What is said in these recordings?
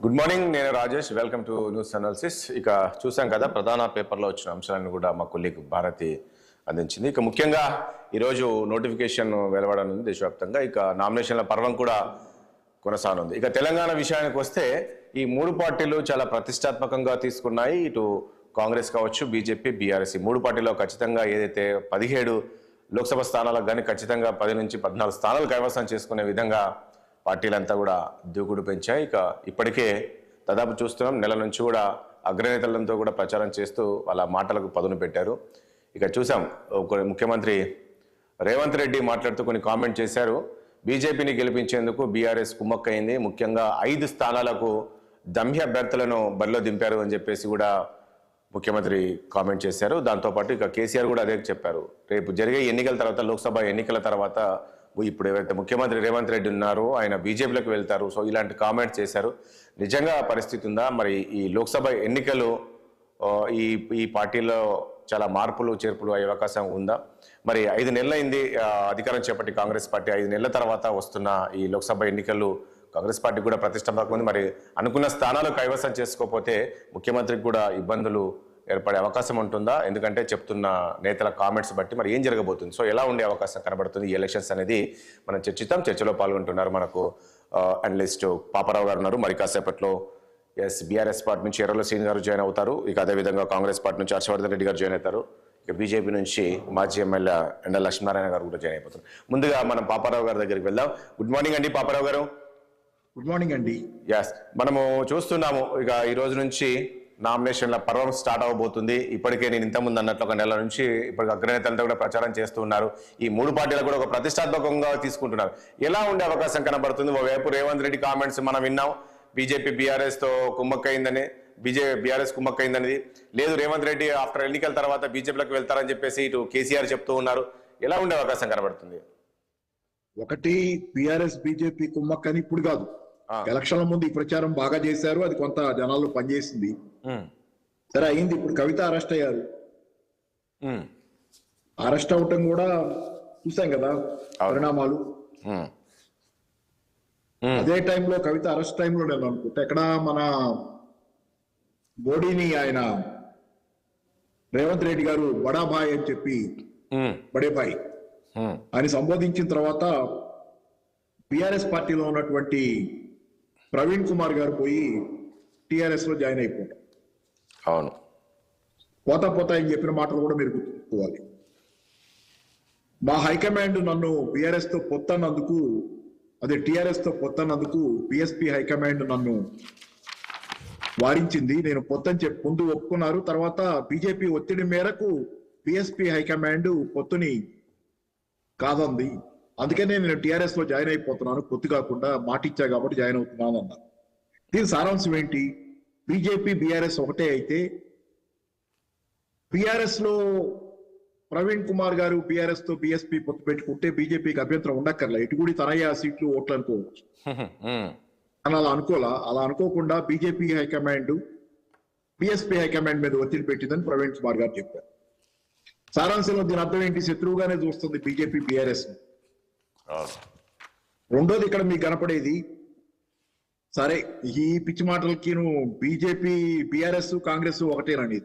Good morning, నేను Rajesh. Welcome to news analysis. ఇక చూసాం కదా, ప్రధాన పేపర్లో వచ్చిన అంశాలను కూడా మా కొలీగ్ భారతి అందించింది. ఇక ముఖ్యంగా ఈరోజు నోటిఫికేషన్ వెలువడనుంది దేశవ్యాప్తంగా. ఇక నామినేషన్ల పర్వం కూడా కొనసాగనుంది. ఇక తెలంగాణ విషయానికి వస్తే ఈ మూడు పార్టీలు చాలా ప్రతిష్టాత్మకంగా తీసుకున్నాయి. ఇటు కాంగ్రెస్ కావచ్చు, బీజేపీ, బీఆర్ఎస్, ఈ మూడు పార్టీలో ఖచ్చితంగా ఏదైతే 17 లోక్సభ స్థానాలకు కానీ ఖచ్చితంగా 10 నుంచి 14 స్థానాలు కైవసం చేసుకునే విధంగా పార్టీలంతా కూడా దూకుడు పెంచాయి. ఇక ఇప్పటికే దాదాపు చూస్తున్నాం, నెల నుంచి కూడా అగ్రనేతలతో కూడా ప్రచారం చేస్తూ వాళ్ళ మాటలకు పదును పెట్టారు. ఇక చూసాం, ముఖ్యమంత్రి రేవంత్ రెడ్డి మాట్లాడుతూ కొన్ని కామెంట్ చేశారు. బీజేపీని గెలిపించేందుకు బీఆర్ఎస్ కుమ్మక్కయింది, ముఖ్యంగా 5 స్థానాలకు దమ్య అభ్యర్థులను బరిలో దింపారు అని చెప్పేసి కూడా ముఖ్యమంత్రి కామెంట్ చేశారు. దాంతోపాటు ఇక కేసీఆర్ కూడా అదే చెప్పారు. రేపు జరిగే ఎన్నికల తర్వాత, లోక్సభ ఎన్నికల తర్వాత ఇప్పుడు ఎవరైతే ముఖ్యమంత్రి రేవంత్ రెడ్డి ఉన్నారో ఆయన బీజేపీలోకి వెళ్తారు. సో ఇలాంటి కామెంట్స్ చేశారు. నిజంగా పరిస్థితి ఉందా? మరి ఈ లోక్సభ ఎన్నికలు ఈ పార్టీలో చాలా మార్పులు చేర్పులు అయ్యే అవకాశం ఉందా? మరి 5 నెలలైంది అధికారం చేపట్టి కాంగ్రెస్ పార్టీ. 5 నెలల తర్వాత వస్తున్న ఈ లోక్సభ ఎన్నికలు కాంగ్రెస్ పార్టీ కూడా ప్రతిష్టాత్మకంగా ఉంది. మరి అనుకున్న స్థానాలు కైవసం చేసుకోకపోతే ముఖ్యమంత్రికి కూడా ఇబ్బందులు ఏర్పడే అవకాశం ఉంటుందా? ఎందుకంటే చెప్తున్న నేతల కామెంట్స్ బట్టి మరి ఏం జరగబోతుంది, సో ఎలా ఉండే అవకాశం కనబడుతుంది ఈ ఎలక్షన్స్ అనేది మనం చర్చిద్దాం. చర్చలో పాల్గొంటున్నారు మనకు అనలిస్ట్ పాపారావు గారు ఉన్నారు. మరి కాసేపట్లో బీఆర్ఎస్ పార్టీ నుంచి ఎర్రల శ్రీని గారు జాయిన్ అవుతారు. ఇక అదేవిధంగా కాంగ్రెస్ పార్టీ నుంచి హర్షవర్ధన్ రెడ్డి గారు జాయిన్ అవుతారు. ఇక బీజేపీ నుంచి మాజీ ఎమ్మెల్యే ఎండ లక్ష్మీనారాయణ గారు కూడా జాయిన్ అయిపోతారు. ముందుగా మనం పాపారావు గారి దగ్గరికి వెళ్దాం. గుడ్ మార్నింగ్ అండి పాపారావు గారు. గుడ్ మార్నింగ్ అండి. మనము చూస్తున్నాము, ఇక ఈ రోజు నుంచి నామినేషన్ల పర్వం స్టార్ట్ అవబోతుంది. ఇప్పటికే నేను ఇంతకుముందు అన్నట్లు ఒక నెల నుంచి ఇప్పటికి అగ్రనేతలతో కూడా ప్రచారం చేస్తూ ఉన్నారు. ఈ మూడు పార్టీలు కూడా ఒక ప్రతిష్టాత్మకంగా తీసుకుంటున్నారు. ఎలా ఉండే అవకాశం కనబడుతుంది? ఓవైపు రేవంత్ రెడ్డి కామెంట్స్ మనం విన్నాం, బీజేపీ బీఆర్ఎస్ తో కుమ్మక్కయిందని, బీఆర్ఎస్ కుమ్మక్కయిందనేది లేదు, రేవంత్ రెడ్డి ఆఫ్టర్ ఎన్నికల తర్వాత బీజేపీలోకి వెళ్తారని చెప్పేసి ఇటు కేసీఆర్ చెప్తూ ఉన్నారు. ఎలా ఉండే అవకాశం కనబడుతుంది? ఒకటి, బీఆర్ఎస్ బీజేపీ కుమ్మక్కని ఇప్పుడు కాదు, ఎలక్షన్ల ముందు ఈ ప్రచారం బాగా చేశారు. అది కొంత జనాల్లో పనిచేసింది, సరే అయింది. ఇప్పుడు కవిత అరెస్ట్ అయ్యారు. అరెస్ట్ అవటం కూడా చూసాం కదా పరిణామాలు. అదే టైంలో కవిత అరెస్ట్ టైంలో నేను అనుకుంటా ఎక్కడ మన మోడీని ఆయన రేవంత్ రెడ్డి గారు బడాబాయ్ అని చెప్పి బడేబాయ్ అని సంబోధించిన తర్వాత బీఆర్ఎస్ పార్టీలో ఉన్నటువంటి ప్రవీణ్ కుమార్ గారు పోయి టిఆర్ఎస్ లో జాయిన్ అయిపోతారు. అవును, పోతా ఆయన చెప్పిన మాటలు కూడా మీరు గుర్తుకోవాలి. మా హైకమాండ్ నన్ను బీఆర్ఎస్ తో పొత్తన్నందుకు, అదే టిఆర్ఎస్ తో పొత్తన్నందుకు బిఎస్పీ హైకమాండ్ నన్ను వారించింది. నేను పొత్తని చెప్పి ముందు ఒప్పుకున్నారు. తర్వాత బీజేపీ ఒత్తిడి మేరకు బిఎస్పీ హైకమాండ్ పొత్తుని కాదంది. అందుకనే నేను టిఆర్ఎస్ లో జాయిన్ అయిపోతున్నాను, పొత్తు కాకుండా మాట ఇచ్చా కాబట్టి జాయిన్ అవుతున్నాను అన్నారు. దీని సారాంశం ఏంటి? బీజేపీ బీఆర్ఎస్ ఒకటే అయితే బీఆర్ఎస్ లో ప్రవీణ్ కుమార్ గారు బీఆర్ఎస్ తో బీఎస్పీ పొత్తు పెట్టుకుంటే బీజేపీకి అభ్యంతరం ఉండక్కర్లే, ఇటుగుడి తనయ్య సీట్లు ఓట్లు అనుకోవచ్చు అని అలా అనుకోలా. అలా అనుకోకుండా బీజేపీ హైకమాండ్ బీఎస్పీ హైకమాండ్ మీద ఒత్తిడి పెట్టిందని ప్రవీణ్ కుమార్ గారు చెప్పారు. సారాంశంలో దీని అర్థం ఏంటి? శత్రువుగానే చూస్తుంది బీజేపీ బీఆర్ఎస్. రెండోది ఇక్కడ మీకు కనపడేది, సరే ఈ పిచ్చి మాటలకి బీజేపీ బీఆర్ఎస్ కాంగ్రెస్ ఒకటేనండి.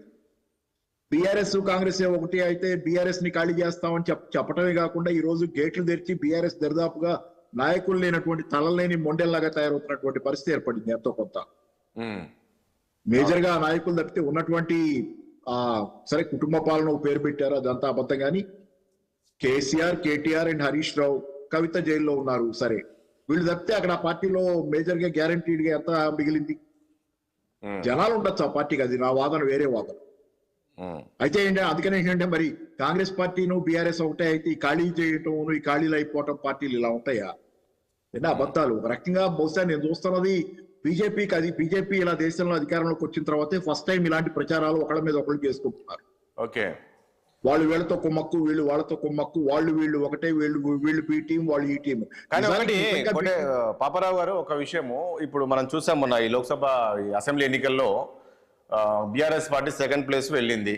బీఆర్ఎస్ కాంగ్రెస్ ఒకటి అయితే బీఆర్ఎస్ ని ఖాళీ చేస్తామని చెప్పటమే కాకుండా ఈ రోజు గేట్లు తెరిచి బీఆర్ఎస్ దరిదాపుగా నాయకులు లేనటువంటి తలలేని మొండెల్లాగా తయారవుతున్నటువంటి పరిస్థితి ఏర్పడింది. ఎంతో కొంత మేజర్ గా నాయకులు తప్పితే ఉన్నటువంటి సరే కుటుంబ పాలన పేరు పెట్టారు, అదంతా అబద్ధం. కానీ కేసీఆర్, కేటీఆర్ అండ్ హరీష్ రావు, కవిత జైల్లో ఉన్నారు. సరే వీళ్ళు తప్పితే అక్కడ ఆ పార్టీలో మేజర్ గా గ్యారంటీడ్ గా ఎంత మిగిలింది? జనాలు ఉండొచ్చు ఆ పార్టీకి, అది నా వాదన, వేరే వాదన. అయితే ఏంటంటే అందుకనే ఏంటంటే మరి కాంగ్రెస్ పార్టీను బీఆర్ఎస్ ఒకటే అయితే ఈ ఖాళీ చేయటం, ఈ ఖాళీలు అయిపోవటం పార్టీలు ఇలా ఉంటాయా? ఏంటంటే అబద్ధాలు. ఒక రకంగా బహుశా నేను చూస్తున్నది బీజేపీకి, అది బీజేపీ ఇలా దేశంలో అధికారంలోకి వచ్చిన తర్వాతే ఫస్ట్ టైం ఇలాంటి ప్రచారాలు ఒకళ్ళ మీద ఒకళ్ళు చేసుకుంటున్నారు. ఓకే, వాళ్ళు వీళ్ళతో కుమ్మక్కు, వీళ్ళు వాళ్ళతో కుమ్మక్కు, వాళ్ళు వీళ్ళు ఒకటే, వీళ్ళు బి టీం, వాళ్ళు ఈ టీం. కానీ ఒకటి పాపారావు గారు, ఒక విషయము ఇప్పుడు మనం చూసాం, మొన్న ఈ లోక్సభ అసెంబ్లీ ఎన్నికల్లో బీఆర్ఎస్ పార్టీ 2nd ప్లేస్ వెళ్ళింది.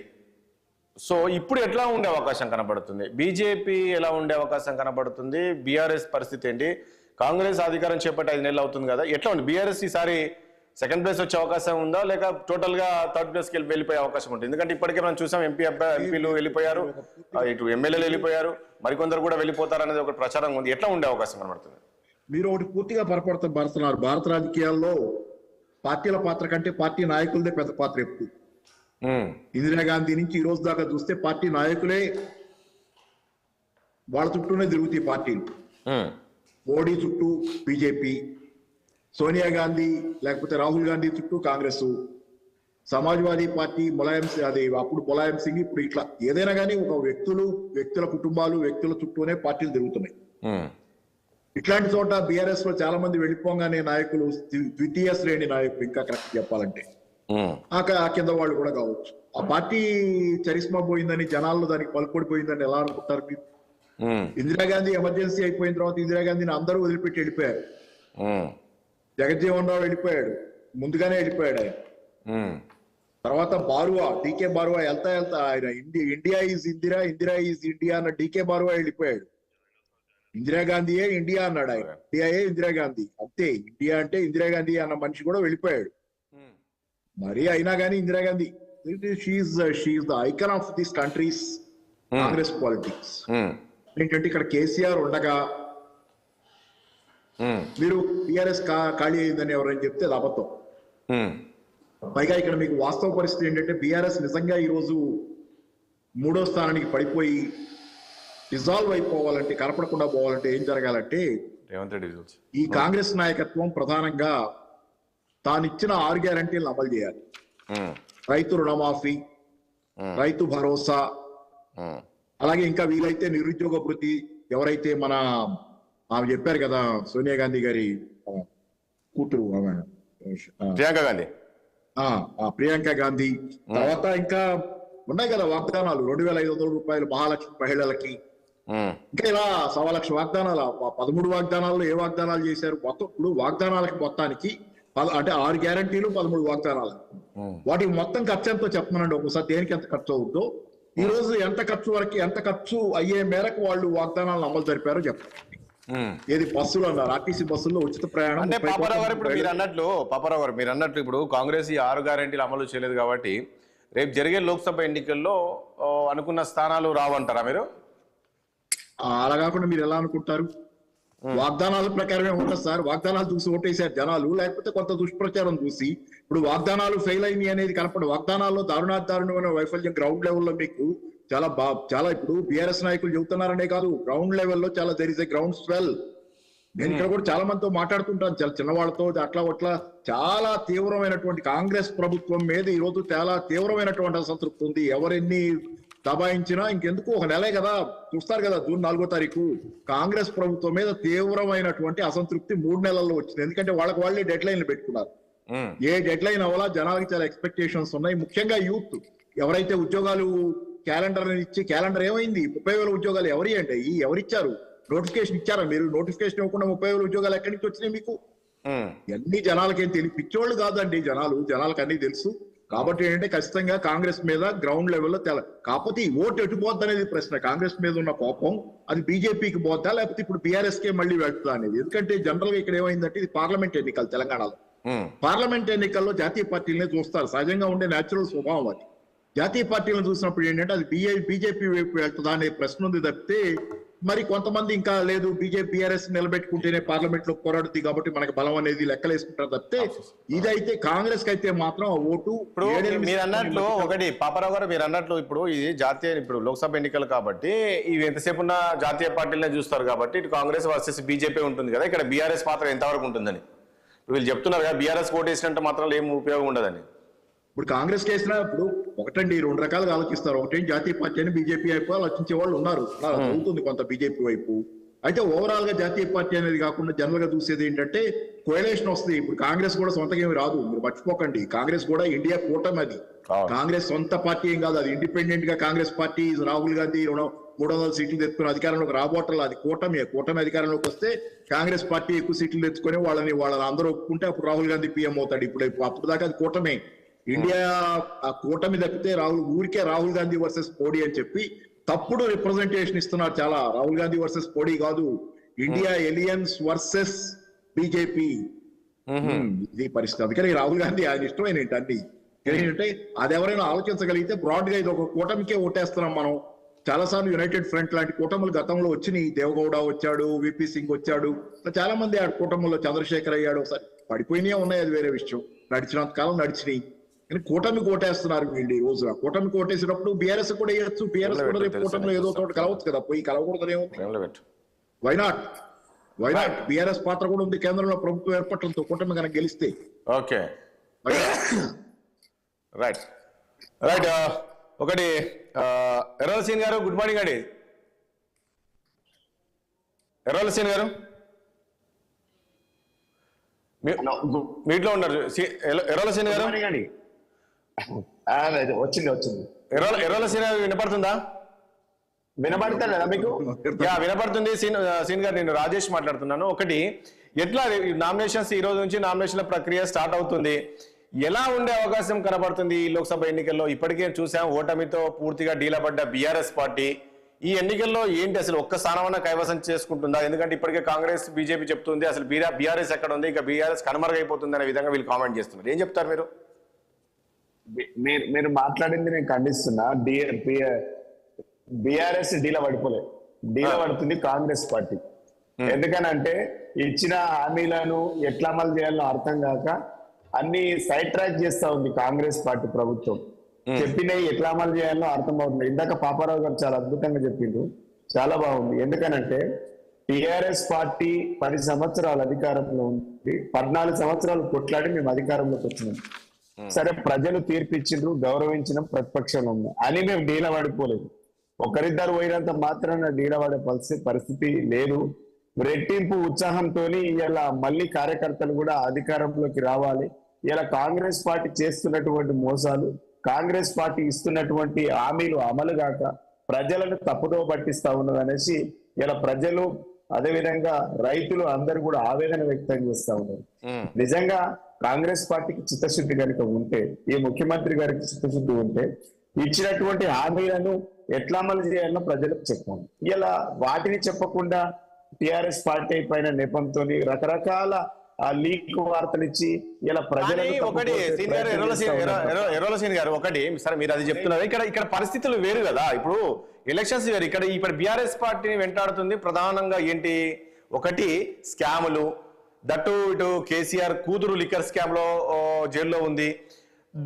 సో ఇప్పుడు ఎట్లా ఉండే అవకాశం కనబడుతుంది? బీజేపీ ఎలా ఉండే అవకాశం కనబడుతుంది? బీఆర్ఎస్ పరిస్థితి ఏంటి? కాంగ్రెస్ అధికారం చేపట్టి 5 నెలలు అవుతుంది కదా, ఎట్లా ఉంది బీఆర్ఎస్ ఈసారి సెకండ్ ప్లేస్ వచ్చే అవకాశం ఉందా, లేక టోటల్ గా థర్డ్ ప్లేస్కి వెళ్ళిపోయే అవకాశం ఉంటుంది? ఎందుకంటే ఇప్పటికే మనం చూసాం ఎంపీలు వెళ్ళిపోయారు, ఇటు ఎమ్మెల్యేలు వెళ్ళిపోయారు, మరికొందరు కూడా వెళ్ళిపోతారు అనేది ఒక ప్రచారం ఉంది. ఎట్లా ఉండే అవకాశం కనబడుతుంది? మీరు ఒకటి పూర్తిగా పడుతున్నారు. భారత రాజకీయాల్లో పార్టీల పాత్ర కంటే పార్టీ నాయకులదే పెద్ద పాత్ర ఎప్పుడు. ఇందిరాగాంధీ నుంచి ఈ రోజు దాకా చూస్తే పార్టీ నాయకులే వాళ్ళ చుట్టూనే తిరుగుతాయి పార్టీలు. మోడీ చుట్టూ బీజేపీ, సోనియా గాంధీ లేకపోతే రాహుల్ గాంధీ చుట్టూ కాంగ్రెస్, సమాజ్వాదీ పార్టీ అప్పుడు ములాయం సింగ్, ఇప్పుడు ఇట్లా ఏదైనా కానీ ఒక వ్యక్తుల కుటుంబాలు, వ్యక్తుల చుట్టూనే పార్టీలు తిరుగుతున్నాయి. ఇట్లాంటి చోట బీఆర్ఎస్ లో చాలా మంది వెళ్ళిపోగానే నాయకులు, ద్వితీయ శ్రేణి నాయకులు, ఇంకా కరెక్ట్ చెప్పాలంటే ఆ కింద వాళ్ళు కూడా కావచ్చు. ఆ పార్టీ చరిస్మా పోయిందని, జనాల్లో దానికి పలుకొడిపోయిందని ఎలా అనుకుంటారు మీరు? ఇందిరాగాంధీ ఎమర్జెన్సీ అయిపోయిన తర్వాత ఇందిరాగాంధీని అందరూ వదిలిపెట్టి వెళ్ళిపోయారు. జగజ్జీవన్ రావు వెళ్ళిపోయాడు, ముందుగానే వెళ్ళిపోయాడు ఆయన. తర్వాత బారువా, డీకే బారువా వెళ్తా ఆయన India is Indira, Indira is India అన్న డీకే బారువా వెళ్ళిపోయాడు. ఇందిరాగాంధీయే ఇండియా అన్నాడు ఆయన, ఇండియాయే ఇందిరాగాంధీ, అంతే. ఇండియా అంటే ఇందిరాగాంధీ అన్న మనిషి కూడా వెళ్ళిపోయాడు. మరి అయినా కానీ Indira Gandhi she is the icon of this country's Congress politics. ఏంటంటే ఇక్కడ కేసీఆర్ ఉండగా మీరు టీఆర్ఎస్ ఖాళీ అయిందని ఎవరైనా చెప్తే అది అబద్ధం. పైగా ఇక్కడ మీకు వాస్తవ పరిస్థితి ఏంటంటే బీఆర్ఎస్ నిజంగా ఈరోజు 3వ స్థానానికి పడిపోయి డిజాల్వ్ అయిపోవాలంటే, కనపడకుండా పోవాలంటే ఏం జరగాలంటే ఈ కాంగ్రెస్ నాయకత్వం ప్రధానంగా తానిచ్చిన 6 గ్యారంటీలను అమలు చేయాలి. రైతు రుణమాఫీ, రైతు భరోసా, అలాగే ఇంకా వీలైతే నిరుద్యోగ భృతి. ఎవరైతే ఆమె చెప్పారు కదా, సోనియా గాంధీ గారి కూతురు ప్రియాంక గాంధీ, తర్వాత ఇంకా ఉన్నాయి కదా వాగ్దానాలు, 2,500 రూపాయలు మహాలక్ష్మి మహిళలకి, ఇంకా ఇలా 1,00,000 వాగ్దానాలు. 13 వాగ్దానాల్లో ఏ వాగ్దానాలు చేశారు? మొత్తం ఇప్పుడు వాగ్దానాలకి మొత్తానికి అంటే 6 గ్యారంటీలు, 13 వాగ్దానాలు. వాటికి మొత్తం ఖర్చు ఎంతో చెప్పమనండి ఒకసారి, దేనికి ఎంత ఖర్చు అవుతుందో. ఈ రోజు ఎంత ఖర్చు అయ్యే మేరకు వాళ్ళు వాగ్దానాలను అమలు జరిపారో చెప్పండి. ఏది బస్సులు అన్నారు, ఆర్టీసీ బస్సుల్లో ఉచిత ప్రయాణం. అంటే పాపారావు గారు మీరు అన్నట్లు ఇప్పుడు కాంగ్రెస్ ఈ 6 గ్యారెంటీలు అమలు చేయలేదు కాబట్టి రేపు జరిగే లోక్సభ ఎన్నికల్లో అనుకున్న స్థానాలు రావంటారా మీరు? అలా కాకుండా మీరు ఎలా అనుకుంటారు? వాగ్దానాల ప్రకారమే ఉంటుంది సార్. వాగ్దానాలు చూసి ఓటేశారు జనాలు, లేకపోతే కొంత దుష్ప్రచారం చూసి. ఇప్పుడు వాగ్దానాలు ఫెయిల్ అయినాయి అనేది కనపడు. వాగ్దానాల్లో దారుణమైన వైఫల్యం గ్రౌండ్ లెవెల్లో మీకు చాలా ఇప్పుడు బీఆర్ఎస్ నాయకులు చెబుతున్నారనే కాదు, గ్రౌండ్ లెవెల్లో చాలా there is a ground swell. నేను ఇక్కడ కూడా చాలా మందితో మాట్లాడుతుంటాను, చాలా చిన్నవాళ్ళతో, అట్లా చాలా తీవ్రమైనటువంటి కాంగ్రెస్ ప్రభుత్వం మీద ఈ రోజు చాలా తీవ్రమైనటువంటి అసంతృప్తి ఉంది. ఎవరెన్ని దబాయించినా ఇంకెందుకు, ఒక నెలే కదా, చూస్తారు కదా జూన్ 4వ తారీఖు కాంగ్రెస్ ప్రభుత్వం మీద తీవ్రమైనటువంటి అసంతృప్తి 3 నెలల్లో వచ్చింది. ఎందుకంటే వాళ్ళే డెడ్ లైన్లు పెట్టుకున్నారు. ఏ డెడ్ లైన్ అవ్వాలా, జనాలకి చాలా ఎక్స్పెక్టేషన్స్ ఉన్నాయి. ముఖ్యంగా యూత్ ఎవరైతే ఉద్యోగాలు క్యాలెండర్ క్యాలెండర్ ఏమైంది? 30,000 ఉద్యోగాలు ఎవరిచ్చారు? నోటిఫికేషన్ ఇచ్చారా మీరు? నోటిఫికేషన్ ఇవ్వకుండా 30,000 ఉద్యోగాలు ఎక్కడి నుంచి వచ్చినాయి మీకు? అన్ని జనాలకేం తెలియదు, పిచ్చోళ్ళు కాదండి జనాలకు అన్ని తెలుసు. కాబట్టి ఏంటంటే ఖచ్చితంగా కాంగ్రెస్ మీద గ్రౌండ్ లెవెల్లో కాకపోతే ఈ ఓటు ఎటుపోద్ది అనేది ప్రశ్న. కాంగ్రెస్ మీద ఉన్న కోపం అది బీజేపీకి పోద్దా, లేకపోతే ఇప్పుడు బీఆర్ఎస్ కే మళ్ళీ వెళ్తుందా అనేది. ఎందుకంటే జనరల్ గా ఇక్కడ ఏమైందంటే ఇది పార్లమెంట్ ఎన్నికలు తెలంగాణలో. పార్లమెంట్ ఎన్నికల్లో జాతీయ పార్టీలనే చూస్తారు, సహజంగా ఉండే న్యాచురల్ స్వభావం అది. జాతీయ పార్టీలను చూసినప్పుడు ఏంటంటే అది బీజేపీ వైపు వెళ్తుందా అనే ప్రశ్న ఉంది తప్పితే, మరి కొంతమంది ఇంకా లేదు బీఆర్ఎస్ నిలబెట్టుకుంటేనే పార్లమెంట్ లో పోరాడుతుంది కాబట్టి మనకి బలం అనేది లెక్కలేసుకుంటారు తప్పితే, ఇదైతే కాంగ్రెస్ కి అయితే మాత్రం ఓటు. మీరు అన్నట్లు ఒకటి పాపారావు గారు, మీరు అన్నట్లు ఇప్పుడు ఇది ఇప్పుడు లోక్సభ ఎన్నికలు కాబట్టి ఇవి ఎంతసేపు ఉన్న జాతీయ పార్టీలనే చూస్తారు కాబట్టి ఇటు కాంగ్రెస్ వర్సెస్ బీజేపీ ఉంటుంది కదా, ఇక్కడ బీఆర్ఎస్ పాత్ర ఎంతవరకు ఉంటుందని వీళ్ళు చెప్తున్నారు కదా. బీఆర్ఎస్ ఓటేసినంటే మాత్రం ఏం ఉపయోగం ఉండదని. ఇప్పుడు కాంగ్రెస్ కేసినా ఇప్పుడు ఒకటండి, 2 రకాలుగా ఆలోచిస్తారు. ఒకటేంటి జాతీయ పార్టీ అని బీజేపీ వైపు ఆలోచించే వాళ్ళు ఉన్నారు, అవుతుంది కొంత బీజేపీ వైపు. అయితే ఓవరాల్ గా జాతీయ పార్టీ అనేది కాకుండా జనరల్ గా చూసేది ఏంటంటే కోయలేషన్ వస్తుంది. ఇప్పుడు కాంగ్రెస్ కూడా సొంతగా ఏమి రాదు, మీరు మర్చిపోకండి. కాంగ్రెస్ కూడా ఇండియా కూటమి, అది కాంగ్రెస్ సొంత పార్టీ ఏం కాదు, అది ఇండిపెండెంట్ గా కాంగ్రెస్ పార్టీ. రాహుల్ గాంధీ 300 సీట్లు తెచ్చుకుని అధికారంలోకి రాబోటంలో, అది కూటమి అధికారంలోకి వస్తే కాంగ్రెస్ పార్టీ ఎక్కువ సీట్లు తెచ్చుకొని వాళ్ళని అందరూ ఒప్పుకుంటే అప్పుడు రాహుల్ గాంధీ పీఎం అవుతాడు. అప్పుడు దాకా అది కూటమే. ఇండియా ఆ కూటమి తప్పితే రాహుల్ గాంధీ వర్సెస్ మోడీ అని చెప్పి తప్పుడు రిప్రజెంటేషన్ ఇస్తున్నారు చాలా. రాహుల్ గాంధీ వర్సెస్ మోడీ కాదు, ఇండియా ఎలియన్స్ వర్సెస్ బీజేపీ. ఇది పరిస్థితి. అందుకని రాహుల్ గాంధీ ఆయన ఇష్టమైన అన్ని ఏంటంటే అది ఎవరైనా ఆలోచించగలిగితే బ్రాడ్ గా ఇది ఒక కూటమికే ఓటేస్తున్నాం మనం. చాలా సార్లు యునైటెడ్ ఫ్రంట్ లాంటి కూటములు గతంలో వచ్చినాయి. దేవగౌడ వచ్చాడు, విపి సింగ్ వచ్చాడు, చాలా మంది ఆ కూటముల్లో చంద్రశేఖర్ అయ్యాడు. ఒకసారి పడిపోయినా ఉన్నాయి, అది వేరే విషయం. నడిచినంత కాలం నడిచినాయి. కానీ కూటమికి ఓటేస్తున్నారు వీళ్ళు ఈ రోజు. కూటమికి ఓటేసినప్పుడు బీఆర్ఎస్ కూడా వేయచ్చు. బీఆర్ఎస్ కూడా రేపు కూటమిలో ఏదో చోట కలవచ్చు కదా, పోయి కలవకూడదనే ఉంది. వైనాట్ బీఆర్ఎస్ పాత్ర కూడా ఉంది కేంద్రంలో ప్రభుత్వం ఏర్పడటంతో కూటమి కనుక గెలిస్తే. Okay right right. ఒకటి ఎర్రల సీన్ గారు, గుడ్ మార్నింగ్ అండి. ఎర్రల సీన్ గారు మీట్లో ఉన్నారు. ఎర్రల సీన్ గారు వచ్చింది. ఎర్రల సీన్ గారు వినపడుతుందా? వినపడతాడా మీకు? వినపడుతుంది. సీన్ గారు, నేను రాజేష్ మాట్లాడుతున్నాను. ఒకటి, ఎట్లా నామినేషన్స్ ఈ రోజు నుంచి నామినేషన్ల ప్రక్రియ స్టార్ట్ అవుతుంది, ఎలా ఉండే అవకాశం కనబడుతుంది ఈ లోక్సభ ఎన్నికల్లో? ఇప్పటికే చూసాం ఓటమితో పూర్తిగా డీలపడ్డ బీఆర్ఎస్ పార్టీ. ఈ ఎన్నికల్లో ఏంటి అసలు ఒక్క స్థానమన్నా కైవసం చేసుకుంటుందా? ఎందుకంటే ఇప్పటికే కాంగ్రెస్ బీజేపీ చెప్తుంది అసలు బీఆర్ఎస్ ఎక్కడ ఉంది, ఇక బీఆర్ఎస్ కనుమరుగైపోతుంది అనే విధంగా వీళ్ళు కామెంట్ చేస్తున్నారు. ఏం చెప్తారు మీరు? మీరు మాట్లాడింది నేను ఖండిస్తున్నా. బీఆర్ఎస్ డీల పడుతుంది కాంగ్రెస్ పార్టీ. ఎందుకనంటే ఇచ్చిన హామీలను ఎట్లా అమలు చేయాలో అర్థం కాక అన్ని సైడ్ ట్రాక్ చేస్తా ఉంది కాంగ్రెస్ పార్టీ ప్రభుత్వం. చెప్పినవి ఎట్లా అమలు చేయాలో అర్థం అవుతుంది. ఇందాక పాపారావు గారు చాలా అద్భుతంగా చెప్పిండ్రు, చాలా బాగుంది. ఎందుకనంటే టిఆర్ఎస్ పార్టీ 10 సంవత్సరాలు అధికారంలో ఉంది, 14 సంవత్సరాలు కొట్లాడి మేము అధికారంలోకి వచ్చినాం. సరే, ప్రజలు తీర్పిచ్చిండ్రు, గౌరవించిన ప్రతిపక్షంలో ఉన్నాం అని మేము డీల పడిపోలేదు. ఒకరిద్దరు పోయినంత మాత్రాన డీల పడే పరిస్థితి లేదు. రెట్టింపు ఉత్సాహంతో ఇలా మళ్ళీ కార్యకర్తలు కూడా అధికారంలోకి రావాలి. ఇలా కాంగ్రెస్ పార్టీ చేస్తున్నటువంటి మోసాలు, కాంగ్రెస్ పార్టీ ఇస్తున్నటువంటి హామీలు అమలు కాక ప్రజలను తప్పుదో పట్టిస్తా ఉన్నది అనేసి ఇలా ప్రజలు, అదేవిధంగా రైతులు అందరూ కూడా ఆవేదన వ్యక్తం చేస్తా ఉన్నారు. నిజంగా కాంగ్రెస్ పార్టీకి చిత్తశుద్ధి కనుక ఉంటే, ఈ ముఖ్యమంత్రి గారికి చిత్తశుద్ధి ఉంటే ఇచ్చినటువంటి హామీలను ఎట్లా అమలు చేయాలో ప్రజలకు చెప్పాలి. ఇలా వాటిని చెప్పకుండా టిఆర్ఎస్ పార్టీ పైన నెపంతో రకరకాల లీక్ వార్తలు ఇచ్చి ఇలా ప్రజలు ఒకటి ఎర్రల సీన్ గారు, ఒకటి సరే మీరు అది చెప్తున్నారు, ఇక్కడ పరిస్థితులు వేరు కదా. ఇప్పుడు ఎలక్షన్స్ వేరు. ఇప్పుడు బీఆర్ఎస్ పార్టీని వెంటాడుతుంది ప్రధానంగా ఏంటి? ఒకటి స్కాములు, దట్టు ఇటు కేసీఆర్ కూతురు లిక్కర్ స్కామ్ లో జైల్లో ఉంది.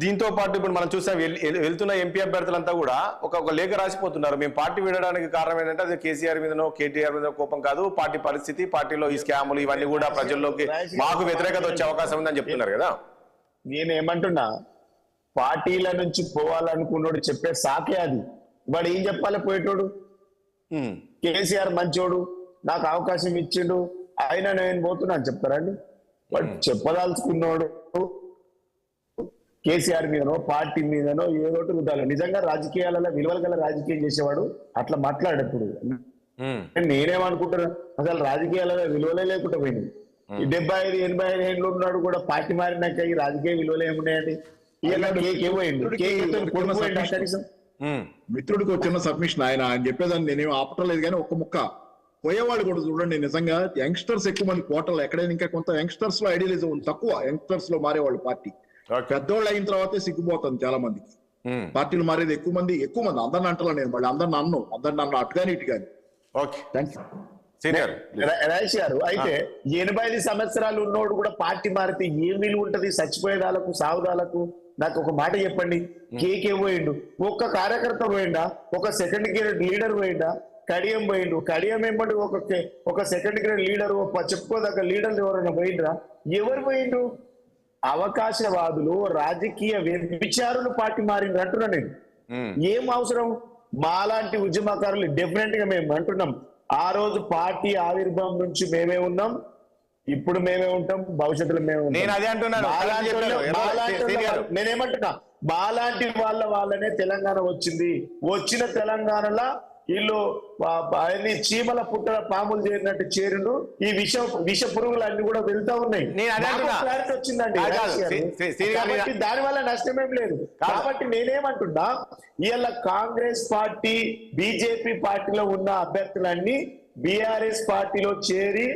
దీంతో పాటు ఇప్పుడు మనం చూసాం వెళ్తున్న ఎంపీ అభ్యర్థులంతా కూడా ఒక లేఖ రాసిపోతున్నారు, మేము పార్టీ విడడానికి కారణం ఏంటంటే అది కేసీఆర్ మీదనో కేటీఆర్ మీద కోపం కాదు, పార్టీ పరిస్థితి, పార్టీలో ఈ స్కాములు ఇవన్నీ కూడా ప్రజల్లోకి మాకు వ్యతిరేకత వచ్చే అవకాశం ఉందని చెప్తున్నారు కదా. నేనేమంటున్నా, పార్టీల నుంచి పోవాలనుకున్నాడు చెప్పే సాకే అది. వాడు ఏం చెప్పాలి పోయేటోడు? కేసీఆర్ మంచోడు, నాకు అవకాశం ఇచ్చిండు, అయినా నేను పోతున్నా అని చెప్తారండి? వాడు చెప్పదలుచుకున్నాడు కేసీఆర్ మీదనో పార్టీ మీదనో ఏదో రుద్దాలి. నిజంగా రాజకీయాలలో విలువలు గల రాజకీయం చేసేవాడు అట్లా మాట్లాడేప్పుడు నేనేమనుకుంటున్నా, అసలు రాజకీయాలలో విలువలే లేకుండా పోయింది. ఈ 75-85 ఏళ్ళు ఉన్నాడు కూడా పార్టీ మారినాక ఈ రాజకీయ విలువలు ఏమున్నాయండి? మిత్రుడికి వచ్చిన సబ్మిషన్ ఆయన చెప్పేదాన్ని నేనేం ఆపటలేదు, కానీ ఒక్క ముక్క పోయేవాళ్ళు కూడా చూడండి. నిజంగా యంగ్స్టర్స్ ఎక్కువ మంది కోటలు, ఎక్కడైనా ఇంకా కొంత యంగ్స్టర్స్ లో ఐడియలిజం తక్కువ, యంగ్స్టర్స్ లో మారేవాళ్ళు పార్టీ. పెద్దోళ్ళు అయిన తర్వాతే సిగ్గుపోతుంది చాలా మందికి. పార్టీలు మారేది ఎక్కువ మంది అందరిని అంటలా నేను, మళ్ళీ అందరిని నన్ను అటుగాని ఇటుగాని. రాజేష్ గారు, అయితే 85 సంవత్సరాలు ఉన్నోడు కూడా పార్టీ మారితే ఏం విలువ ఉంటది? చచ్చిపోయేదాలకు, సావుదాలకు. నాకు ఒక మాట చెప్పండి, కేకే పోయిండు, ఒక్క కార్యకర్త పోయిండా? ఒక సెకండ్ గ్రేడ్ లీడర్ పోయిండా? కడియం పోయిండు, కడియం ఏమంటే ఒక సెకండ్ గ్రేడ్ లీడర్, చెప్పుకోదగ్గ లీడర్లు ఎవరైనా పోయిండ్రా? ఎవరు పోయిండు? అవకాశవాదులు, రాజకీయ విచారులు పార్టీ మారిండ్రు అంటున్నా నేను. ఏం అవసరం? మాలాంటి ఉద్యమకారులు డెఫినెట్ గా మేము అంటున్నాం, ఆ రోజు పార్టీ ఆవిర్భావం నుంచి మేమే ఉన్నాం, ఇప్పుడు మేమే ఉంటాం, భవిష్యత్తులో మేము ఉంటాం. నేనేమంటున్నా, మాలాంటి వాళ్ళనే తెలంగాణ వచ్చింది. వచ్చిన తెలంగాణలో వీళ్ళు అన్ని చీమల పుట్ట పాములు చేరినట్టు చేరిండు. ఈ విష పురుగులు అన్ని కూడా వెళ్తా ఉన్నాయి. క్లారిటీ వచ్చిందండి. కాబట్టి దాని వల్ల నష్టమేం లేదు. కాబట్టి నేనేమంటున్నా, ఇవాళ కాంగ్రెస్ పార్టీ, బీజేపీ పార్టీలో ఉన్న అభ్యర్థులన్నీ బీఆర్ఎస్ పార్టీలో చేరి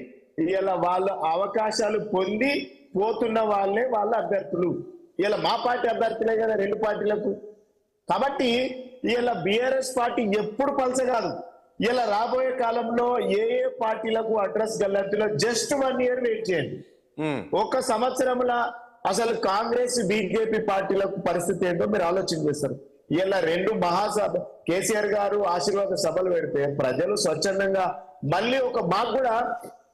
ఇలా వాళ్ళ అవకాశాలు పొంది పోతున్న వాళ్ళే వాళ్ళ అభ్యర్థులు. ఇలా మా పార్టీ అభ్యర్థులే కదా రెండు పార్టీలకు. కాబట్టి ఇలా బీఆర్ఎస్ పార్టీ ఎప్పుడు పలసగాదు. ఇలా రాబోయే కాలంలో ఏ ఏ పార్టీలకు అడ్రస్ గల్లంతులో జస్ట్ 1 year వెయిట్ చేయండి. ఒక సంవత్సరంలో అసలు కాంగ్రెస్ బీజేపీ పార్టీలకు పరిస్థితి ఏంటో మీరు ఆలోచన చేస్తారు. ఇలా రెండు మహాసభ కేసీఆర్ గారు ఆశీర్వాద సభలు పెడితే ప్రజలు స్వచ్ఛందంగా మళ్ళీ మాకు కూడా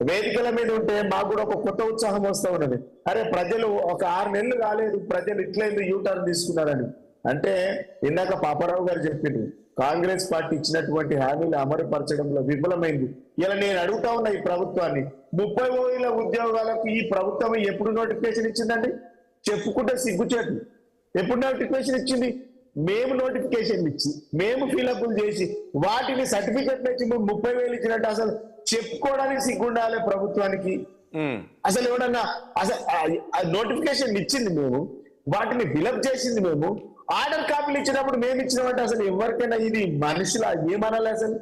వేదికల మీద ఉంటే మాకు కూడా ఒక కొత్త ఉత్సాహం వస్తూ ఉన్నది. అరే ప్రజలు ఒక 6 నెలలు కాలేదు, ప్రజలు ఇట్లయింది యూటర్న్ తీసుకున్నారని. అంటే ఇందాక పాపారావు గారు చెప్పింది కాంగ్రెస్ పార్టీ ఇచ్చినటువంటి హామీలు అమలుపరచడంలో విఫలమైంది. ఇలా నేను అడుగుతా ఉన్నా ఈ ప్రభుత్వాన్ని, 30,000 ఉద్యోగాలకు ఈ ప్రభుత్వం ఎప్పుడు నోటిఫికేషన్ ఇచ్చిందండి? చెప్పుకుంటే సిగ్గుచేటు. ఎప్పుడు నోటిఫికేషన్ ఇచ్చింది? మేము నోటిఫికేషన్ ఇచ్చి మేము ఫిలప్లు చేసి వాటిని సర్టిఫికెట్లు ఇచ్చి 30,000 ఇచ్చినట్టు అసలు చెప్పుకోవడానికి సిగ్గుండాలి ప్రభుత్వానికి. అసలు ఎవడన్నా అసలు నోటిఫికేషన్ ఇచ్చింది మేము, వాటిని ఫిలప్ చేసింది మేము, ఆర్డర్ కాపీలు ఇచ్చినప్పుడు మేము ఇచ్చినామంటే అసలు ఎవరికైనా ఇది మనుషుల ఏమనాలి? అసలు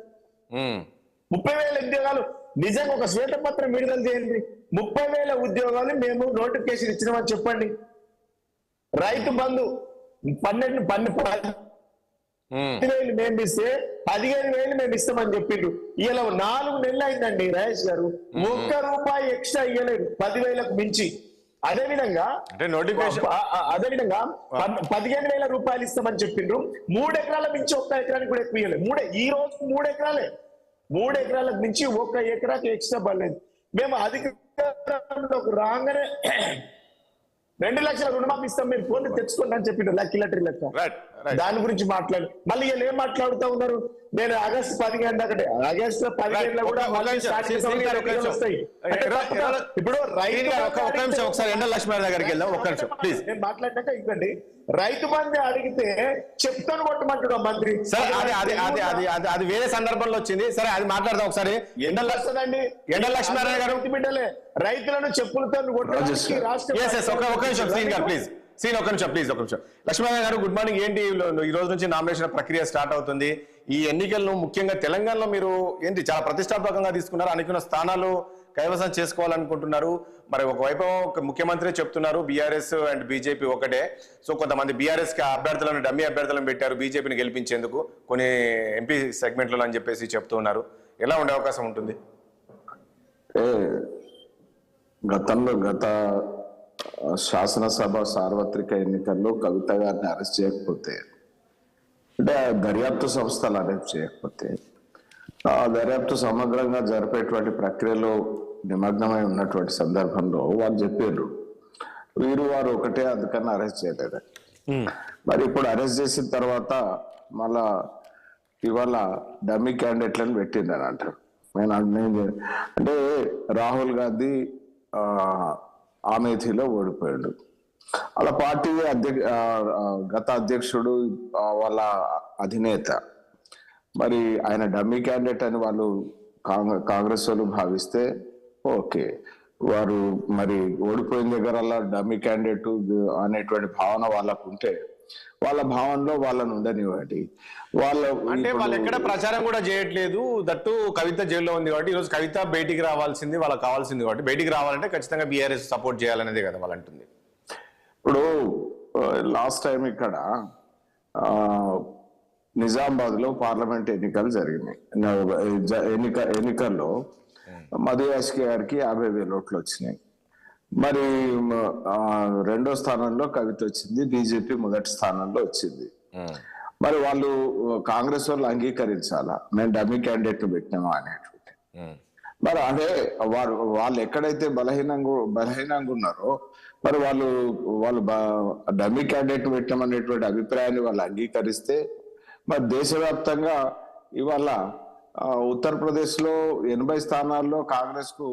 30,000 ఉద్యోగాలు నిజంగా ఒక శ్వేతపత్రం విడుదల చేయండి. 30,000 ఉద్యోగాలు మేము నోటిఫికేషన్ ఇచ్చినామని చెప్పండి. రైతు బంధు 12,000 మేము ఇస్తే 15,000 మేము ఇస్తామని చెప్పిండ్రు. ఇలా 4 నెలలు అయిందండి రాజేష్ గారు, ₹1 ఎక్స్ట్రా ఇవ్వలేదు 10,000కు మించి. అదేవిధంగా 15,000 రూపాయలు ఇస్తామని చెప్పిండ్రు. 3 ఎకరాల మించి 1 ఎకరానికి కూడా ఎక్కువ ఇవ్వలేదు. ఈ రోజు 3 ఎకరాలే, 3 ఎకరాలకు మించి 1 ఎకరాకి ఎక్స్ట్రా పడలేదు. మేము అధికారంలోకి రాగానే 2 లక్షల రుణమాఫీ ఇస్తాం, మీరు ఫోన్ తెచ్చుకోండి అని చెప్పిండు లెక్కలటరీ లెక్క. దాని గురించి మాట్లాడు. మళ్ళీ వీళ్ళు ఏం మాట్లాడుతూ ఉన్నారు? నేను ఆగస్టు 15 దాకా, ఆగస్టు 15 కూడా వస్తాయి. ఇప్పుడు ఒకసారి ఎండ లక్ష్మీ దగ్గరికి వెళ్దాం. ఒక్క నిమిషం ప్లీజ్. నేను మాట్లాడినాక ఇవ్వండి. రైతు బంధు అడిగితే చెప్తాను కొట్టమంటాడు మంత్రి. సరే అది వేరే సందర్భంలో వచ్చింది. సరే అది మాట్లాడదాం ఒకసారి. ఎండ లక్ష్మీనారాయణ గారు బిడ్డలే రైతులను చెప్పులతో కొట్టడానికి రాష్ట్ర ప్లీజ్ సీన్ ఒక నిమిషం ప్లీజ్. ఒక నిమిషం లక్ష్మీనారాయణ గారు, గుడ్ మార్నింగ్. ఏంటి ఈ రోజు నుంచి నామినేషన్ ప్రక్రియ స్టార్ట్ అవుతుంది. ఈ ఎన్నికలను ముఖ్యంగా తెలంగాణలో మీరు ఏంటి చాలా ప్రతిష్టాత్మకంగా తీసుకున్నారు, అనుకున్న స్థానాలు కైవసం చేసుకోవాలనుకుంటున్నారు. మరి ఒకవైపు ముఖ్యమంత్రి చెప్తున్నారు బీఆర్ఎస్ అండ్ బీజేపీ ఒకటే. సో కొంతమంది బీఆర్ఎస్ అభ్యర్థులను డమ్మీ అభ్యర్థులను పెట్టారు బీజేపీని గెలిపించేందుకు కొన్ని ఎంపీ సెగ్మెంట్లలో అని చెప్పేసి చెప్తూ ఉన్నారు. ఎలా ఉండే అవకాశం ఉంటుంది? గత శాసనసభ సార్వత్రిక ఎన్నికల్లో కవిత గారిని అరెస్ట్ చేయకపోతే, అంటే దర్యాప్తు సంస్థలు అరెస్ట్ చేయకపోతే, ఆ దర్యాప్తు సమగ్రంగా జరిపేటువంటి ప్రక్రియలో నిమగ్నమై ఉన్నటువంటి సందర్భంలో వాళ్ళు చెప్పారు వారు ఒకటే, అందుకని అరెస్ట్ చేయలేదు. మరి ఇప్పుడు అరెస్ట్ చేసిన తర్వాత మళ్ళా ఇవాళ డమ్మీ క్యాండిడేట్లను పెట్టిందని అంటారు. అంటే రాహుల్ గాంధీ అమేథీలో ఓడిపోయాడు. అలా పార్టీ గత అధ్యక్షుడు వాళ్ళ అధినేత, మరి ఆయన డమ్మీ క్యాండిడేట్ అని వాళ్ళు కాంగ్రెస్ వాళ్ళు భావిస్తే ఓకే, వారు మరి ఓడిపోయిన దగ్గర డమ్మీ క్యాండిడేట్ అనేటువంటి భావన వాళ్ళకు ఉంటే వాళ్ళ భావనలో వాళ్ళని ఉండనివ్వండి. అంటే వాళ్ళు ఎక్కడ ప్రచారం కూడా చేయట్లేదు. దట్టు కవిత జైల్లో ఉంది కాబట్టి ఈరోజు కవిత బయటికి రావాల్సింది, వాళ్ళకి కావాల్సింది కాబట్టి బయటికి రావాలంటే ఖచ్చితంగా బీఆర్ఎస్ సపోర్ట్ చేయాలనేదే కదా వాళ్ళు అంటుంది. ఇప్పుడు లాస్ట్ టైం ఇక్కడ నిజామాబాద్ లో పార్లమెంట్ ఎన్నికలు జరిగినాయి. ఎన్నికల్లో మధు యాష్కి గారికి 50,000 ఓట్లు వచ్చినాయి. మరి రెండో స్థానంలో కవిత వచ్చింది, బీజేపీ మొదటి స్థానంలో వచ్చింది. మరి వాళ్ళు కాంగ్రెస్ వాళ్ళు అంగీకరించాలా మేము డమ్మీ క్యాండిడేట్ పెట్టినామా అనేటువంటి. మరి అదే వాళ్ళు ఎక్కడైతే బలహీనంగా ఉన్నారో మరి వాళ్ళు డమ్మీ క్యాండిడేట్ పెట్టామనేటువంటి అభిప్రాయాన్ని వాళ్ళు అంగీకరిస్తే మరి దేశవ్యాప్తంగా ఇవాళ ఉత్తరప్రదేశ్ లో 80 స్థానాల్లో కాంగ్రెస్ కు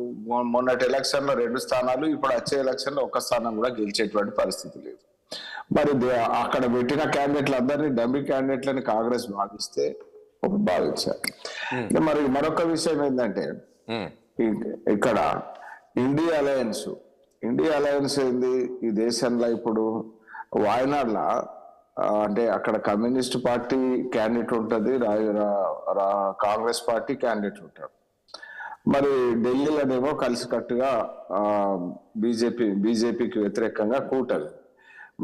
మొన్నటి ఎలక్షన్ లో 2 స్థానాలు, ఇప్పుడు వచ్చే ఎలక్షన్ లో 1 స్థానం కూడా గెలిచేటువంటి పరిస్థితి లేదు. మరి అక్కడ పెట్టిన క్యాండిడేట్లు అందరినీ డమ్మీ క్యాండిడేట్లని కాంగ్రెస్ భావిస్తే భావించారు. మరి మరొక విషయం ఏంటంటే ఇక్కడ ఇండియా అలయన్స్ ఏంది ఈ దేశంలో? ఇప్పుడు వాయనాడ్ల అంటే అక్కడ కమ్యూనిస్ట్ పార్టీ క్యాండిడేట్ ఉంటుంది, కాంగ్రెస్ పార్టీ క్యాండిడేట్ ఉంటాడు. మరి ఢిల్లీలోనేమో కలిసికట్టుగా బీజేపీకి వ్యతిరేకంగా కూటమి.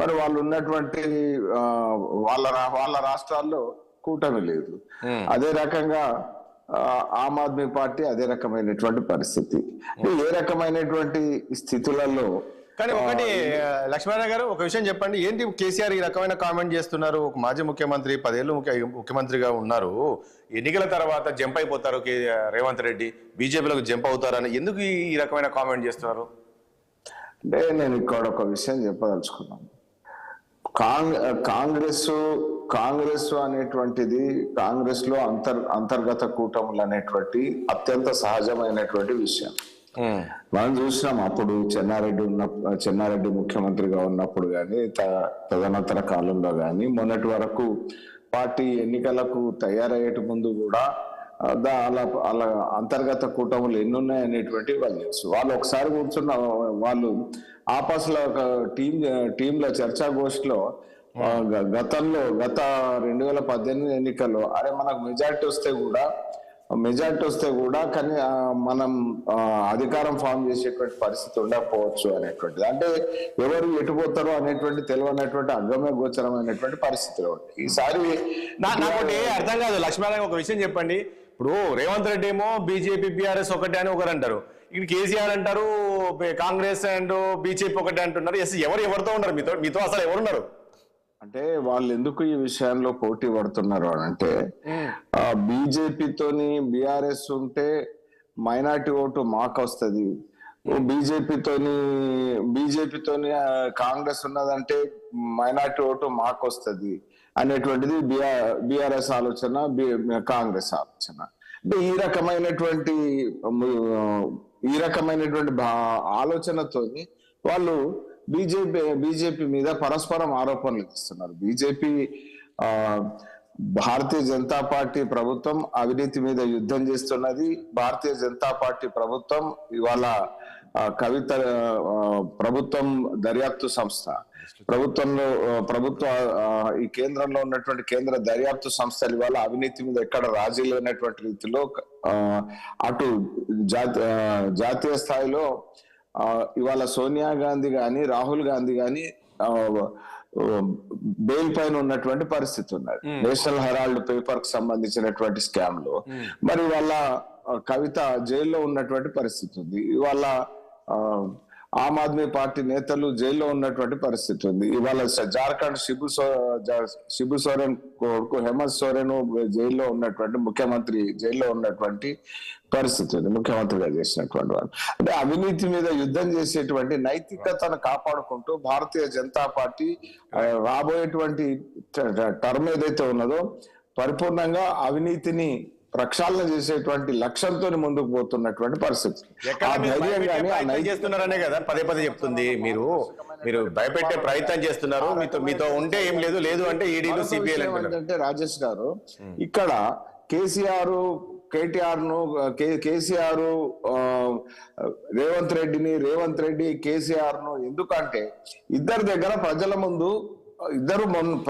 మరి వాళ్ళు ఉన్నటువంటి వాళ్ళ రాష్ట్రాల్లో కూటమి లేదు. అదే రకంగా ఆమ్ ఆద్మీ పార్టీ అదే రకమైనటువంటి పరిస్థితి. ఏ రకమైనటువంటి స్థితులలో కానీ ఒకటి లక్ష్మీనారాయణ గారు ఒక విషయం చెప్పండి, ఏంటి కేసీఆర్ ఈ రకమైన కామెంట్ చేస్తున్నారు? ఒక మాజీ ముఖ్యమంత్రి 10 ఏళ్ళు ముఖ్యమంత్రిగా ఉన్నారు, ఎన్నికల తర్వాత జంప్ అయిపోతారు రేవంత్ రెడ్డి, బీజేపీలకు జంప్ అవుతారని ఎందుకు ఈ రకమైన కామెంట్ చేస్తున్నారు? అంటే నేను ఇక్కడ ఒక విషయం చెప్పదలుచుకున్నాను. కాంగ్రెస్ అనేటువంటిది కాంగ్రెస్ లో అంతర్గత కూటములు అనేటువంటి అత్యంత సహజమైనటువంటి విషయం. మనం చూసినాం అప్పుడు చెన్నారెడ్డి ముఖ్యమంత్రిగా ఉన్నప్పుడు కానీ తదనంతర కాలంలో కానీ మొన్నటి వరకు పార్టీ ఎన్నికలకు తయారయ్యేట ముందు కూడా అలా అంతర్గత కూటములు ఎన్నున్నాయనేటువంటి వాళ్ళు తెలుసు. వాళ్ళు ఒకసారి కూర్చున్న వాళ్ళు ఆపస్లో ఒక టీంల చర్చాగోష్ఠిలో గత 2018 ఎన్నికల్లో అరే మనకు మెజార్టీ వస్తే కూడా కానీ మనం అధికారం ఫామ్ చేసేటువంటి పరిస్థితి ఉండకపోవచ్చు అనేటువంటిది. అంటే ఎవరు ఎటుపోతారో అనేటువంటి తెలియనటువంటి అగమ్య గోచరమైనటువంటి పరిస్థితిలో ఉంది ఈసారి. నాకు అర్థం కాదు లక్ష్మీనారాయణ, ఒక విషయం చెప్పండి. ఇప్పుడు రేవంత్ రెడ్డి ఏమో బీజేపీ బీఆర్ఎస్ ఒకటే అని ఒకరు అంటారు, ఇక్కడ కేసీఆర్ అంటారు కాంగ్రెస్ అండ్ బీజేపీ ఒకటే అంటున్నారు. ఎవరితో ఉన్నారు మీతో అసలు ఎవరున్నారు? అంటే వాళ్ళు ఎందుకు ఈ విషయంలో పోటీ పడుతున్నారు అంటే బీజేపీతోని బీఆర్ఎస్ ఉంటే మైనార్టీ ఓటు మాకు వస్తుంది, బీజేపీతోని కాంగ్రెస్ ఉన్నదంటే మైనార్టీ ఓటు మాకు వస్తుంది అనేటువంటిది బీఆర్ఎస్ ఆలోచన, కాంగ్రెస్ ఆలోచన. అంటే ఈ రకమైనటువంటి ఆలోచనతోని వాళ్ళు బీజేపీ మీద పరస్పరం ఆరోపణలు ఇస్తున్నారు. బీజేపీ భారతీయ జనతా పార్టీ ప్రభుత్వం అవినీతి మీద యుద్ధం చేస్తున్నది. భారతీయ జనతా పార్టీ ప్రభుత్వం ఇవాళ ప్రభుత్వం దర్యాప్తు సంస్థ, ఈ కేంద్రంలో ఉన్నటువంటి కేంద్ర దర్యాప్తు సంస్థలు ఇవాళ అవినీతి మీద ఎక్కడ రాజీ లేనటువంటి రీతిలో అటు జాతీయ స్థాయిలో ఇవాళ సోనియా గాంధీ గాని రాహుల్ గాంధీ గాని బెయిల్ పైన ఉన్నటువంటి పరిస్థితి ఉన్నది. నేషనల్ హెరాల్డ్ పేపర్ కి సంబంధించినటువంటి స్కామ్ లో మరి వాళ్ళ కవిత జైల్లో ఉన్నటువంటి పరిస్థితి ఉంది. ఇవాళ ఆమ్ ఆద్మీ పార్టీ నేతలు జైల్లో ఉన్నటువంటి పరిస్థితి ఉంది. ఇవాళ జార్ఖండ్ శిబు సోరెన్ కొడుకు హేమంత్ సోరెన్ జైల్లో ఉన్నటువంటి ముఖ్యమంత్రి జైల్లో ఉన్నటువంటి పరిస్థితి ఉంది, ముఖ్యమంత్రిగా చేసినటువంటి వాళ్ళు. అంటే అవినీతి మీద యుద్ధం చేసేటువంటి నైతికతను కాపాడుకుంటూ భారతీయ జనతా పార్టీ రాబోయేటువంటి టర్మ్ ఏదైతే ఉన్నదో పరిపూర్ణంగా అవినీతిని ప్రక్షాళన చేసేటువంటి లక్ష్యంతో ముందుకు పోతున్నటువంటి పరిస్థితి. చేస్తున్నారనే కదా పదే పదే చెప్తుంది. మీరు భయపెట్టే ప్రయత్నం చేస్తున్నారు, మీతో ఉంటే ఏం లేదు అంటే ఈడీలు సిబిఐ అంటే రాజేష్ గారు ఇక్కడ కేసీఆర్ రేవంత్ రెడ్డి కేసీఆర్ ను ఎందుకంటే ఇద్దరు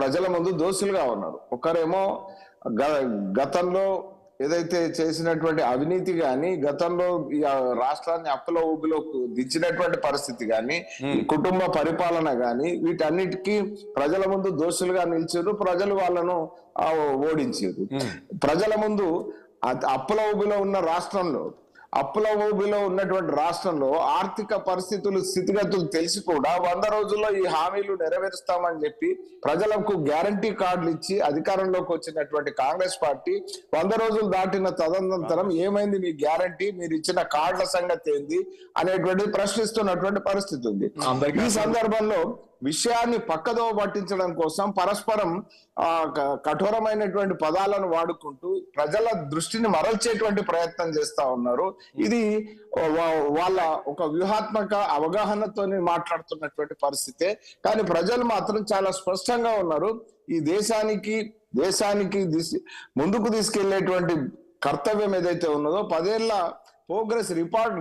ప్రజల ముందు దోషులుగా ఉన్నారు. ఒకరేమో గతంలో ఏదైతే చేసినటువంటి అవినీతి గాని, గతంలో రాష్ట్రాన్ని అప్పుల ఊబిలో దించినటువంటి పరిస్థితి గాని, కుటుంబ పరిపాలన గాని వీటన్నిటికీ ప్రజల ముందు దోషులుగా నిలిచారు. ప్రజలు వాళ్ళను ఓడించారు. ప్రజల ముందు అప్పుల ఊబిలో ఉన్నటువంటి రాష్ట్రంలో ఆర్థిక పరిస్థితులు స్థితిగతులు తెలిసి కూడా 100 రోజుల్లో ఈ హామీలు నెరవేరుస్తామని చెప్పి ప్రజలకు గ్యారంటీ కార్డులు ఇచ్చి అధికారంలోకి వచ్చినటువంటి కాంగ్రెస్ పార్టీ 100 రోజులు దాటిన తదనంతరం ఏమైంది మీ గ్యారంటీ, మీరు ఇచ్చిన కార్డుల సంగతి ఏంది అనేటువంటిది ప్రశ్నిస్తున్నటువంటి పరిస్థితి ఉంది. ఈ సందర్భంలో విషయాన్ని పక్కదో పట్టించడం కోసం పరస్పరం కఠోరమైనటువంటి పదాలను వాడుకుంటూ ప్రజల దృష్టిని మరల్చేటువంటి ప్రయత్నం చేస్తా ఉన్నారు. ఇది వాళ్ళ ఒక వ్యూహాత్మక అవగాహనతోనే మాట్లాడుతున్నటువంటి పరిస్థితే. కానీ ప్రజలు మాత్రం చాలా స్పష్టంగా ఉన్నారు. ఈ దేశానికి ముందుకు తీసుకెళ్లేటువంటి కర్తవ్యం ఏదైతే ఉన్నదో 10 ఏళ్ల ప్రోగ్రెస్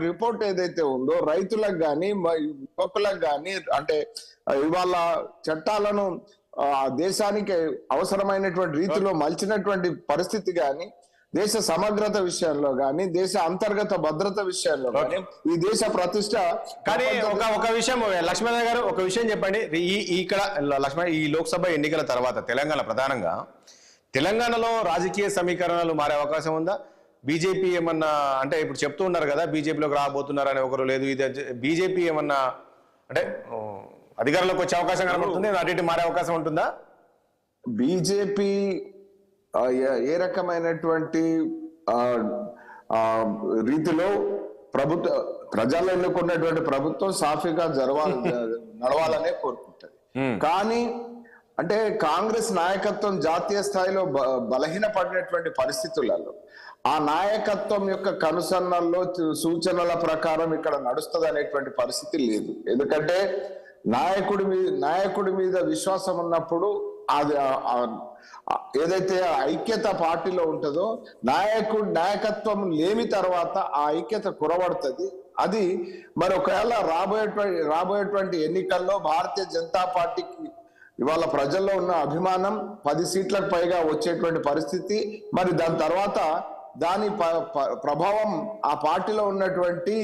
రిపోర్ట్ ఏదైతే ఉందో రైతులకు గాని యువకులకు గాని, అంటే ఇవాళ చట్టాలను దేశానికి అవసరమైనటువంటి రీతిలో మలిచినటువంటి పరిస్థితి గాని, దేశ సమగ్రత విషయంలో కానీ దేశ అంతర్గత భద్రత విషయంలో కానీ ఈ దేశ ప్రతిష్ట. కానీ ఒక విషయం లక్ష్మణ గారు, ఒక విషయం చెప్పండి. ఇక్కడ లక్ష్మణ, ఈ లోక్సభ ఎన్నికల తర్వాత తెలంగాణ, ప్రధానంగా తెలంగాణలో రాజకీయ సమీకరణలు మారే అవకాశం ఉందా? బీజేపీ ఏమన్నా, అంటే ఇప్పుడు చెప్తూ ఉన్నారు కదా బీజేపీలోకి రాబోతున్నారు అని, ఒకరు లేదు ఇది, బీజేపీ ఏమన్నా అంటే అధికారంలోకి వచ్చే అవకాశం కనబడుతుంది, అటు ఇటు మారే అవకాశం ఉంటుందా? బీజేపీ ఏ రకమైనటువంటి రీతిలో ప్రభుత్వ ప్రజల్లో ఎన్నుకున్నటువంటి ప్రభుత్వం సాఫీగా నడవాలనే కోరుకుంటది. కానీ అంటే కాంగ్రెస్ నాయకత్వం జాతీయ స్థాయిలో బలహీనపడినటువంటి పరిస్థితులలో ఆ నాయకత్వం యొక్క కనుసన్నల్లో సూచనల ప్రకారం ఇక్కడ నడుస్తుంది అనేటువంటి పరిస్థితి లేదు. ఎందుకంటే నాయకుడి మీద విశ్వాసం ఉన్నప్పుడు అది ఏదైతే ఐక్యత పార్టీలో ఉంటుందో నాయకత్వం లేని తర్వాత ఆ ఐక్యత కురబడుతుంది. అది మరి ఒకవేళ రాబోయేటువంటి ఎన్నికల్లో భారతీయ జనతా పార్టీకి ఇవాళ ప్రజల్లో ఉన్న అభిమానం 10 సీట్లకు పైగా వచ్చేటువంటి పరిస్థితి, మరి దాని తర్వాత దాని ప్రభావం ఆ పార్టీలో ఉన్నటువంటి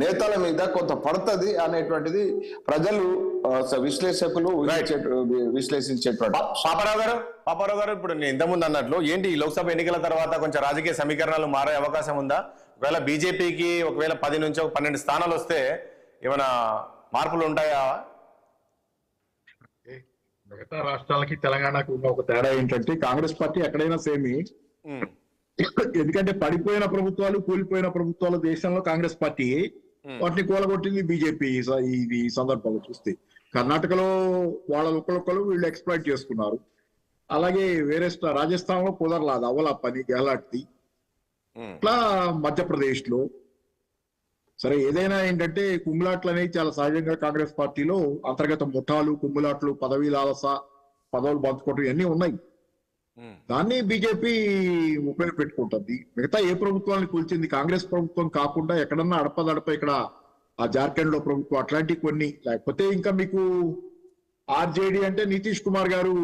నేతల మీద కొంత పడుతుంది అనేటువంటిది ప్రజలు విశ్లేషకులు విశ్లేషించేటువంటి. పాపారావు గారు, ఇప్పుడు నేను ఇంతకుముందు అన్నట్లు ఏంటి ఈ లోక్సభ ఎన్నికల తర్వాత కొంచెం రాజకీయ సమీకరణాలు మారే అవకాశం ఉందా? ఒకవేళ బీజేపీకి 10 నుంచి 12 స్థానాలు వస్తే ఏమైనా మార్పులు ఉంటాయా? మిగతా రాష్ట్రాలకి తెలంగాణకు ఉన్న ఒక తేడా ఏంటంటే కాంగ్రెస్ పార్టీ ఎక్కడైనా సేమి. ఎందుకంటే పడిపోయిన ప్రభుత్వాలు, కూలిపోయిన ప్రభుత్వాలు దేశంలో కాంగ్రెస్ పార్టీ వాటిని కూలగొట్టింది బీజేపీ. ఈ సందర్భంలో చూస్తే కర్ణాటకలో వాళ్ళ ఒక్కరొక్కరు వీళ్ళు ఎక్స్ప్లాయిట్ చేసుకున్నారు. అలాగే వేరే రాజస్థాన్ లో కుదరలేదు, అవలా పని గెహ్లాట్ది. ఇట్లా మధ్యప్రదేశ్ లో సరే ఏదైనా ఏంటంటే కుమ్ములాట్లు అనేవి చాలా సహజంగా కాంగ్రెస్ పార్టీలో అంతర్గత ముఠాలు, కుమ్ములాట్లు, పదవీ లాలస, పదవులు పంచుకోవటం ఇవన్నీ ఉన్నాయి. దాన్ని బీజేపీ ఉపయోగపెట్టుకుంటుంది. మిగతా ఏ ప్రభుత్వాన్ని కూల్చింది కాంగ్రెస్ ప్రభుత్వం కాకుండా ఎక్కడన్నా అడపదడప ఇక్కడ ఆ జార్ఖండ్ లో ప్రభుత్వం అట్లాంటివి కొన్ని, లేకపోతే ఇంకా మీకు ఆర్జేడీ అంటే నితీష్ కుమార్ గారు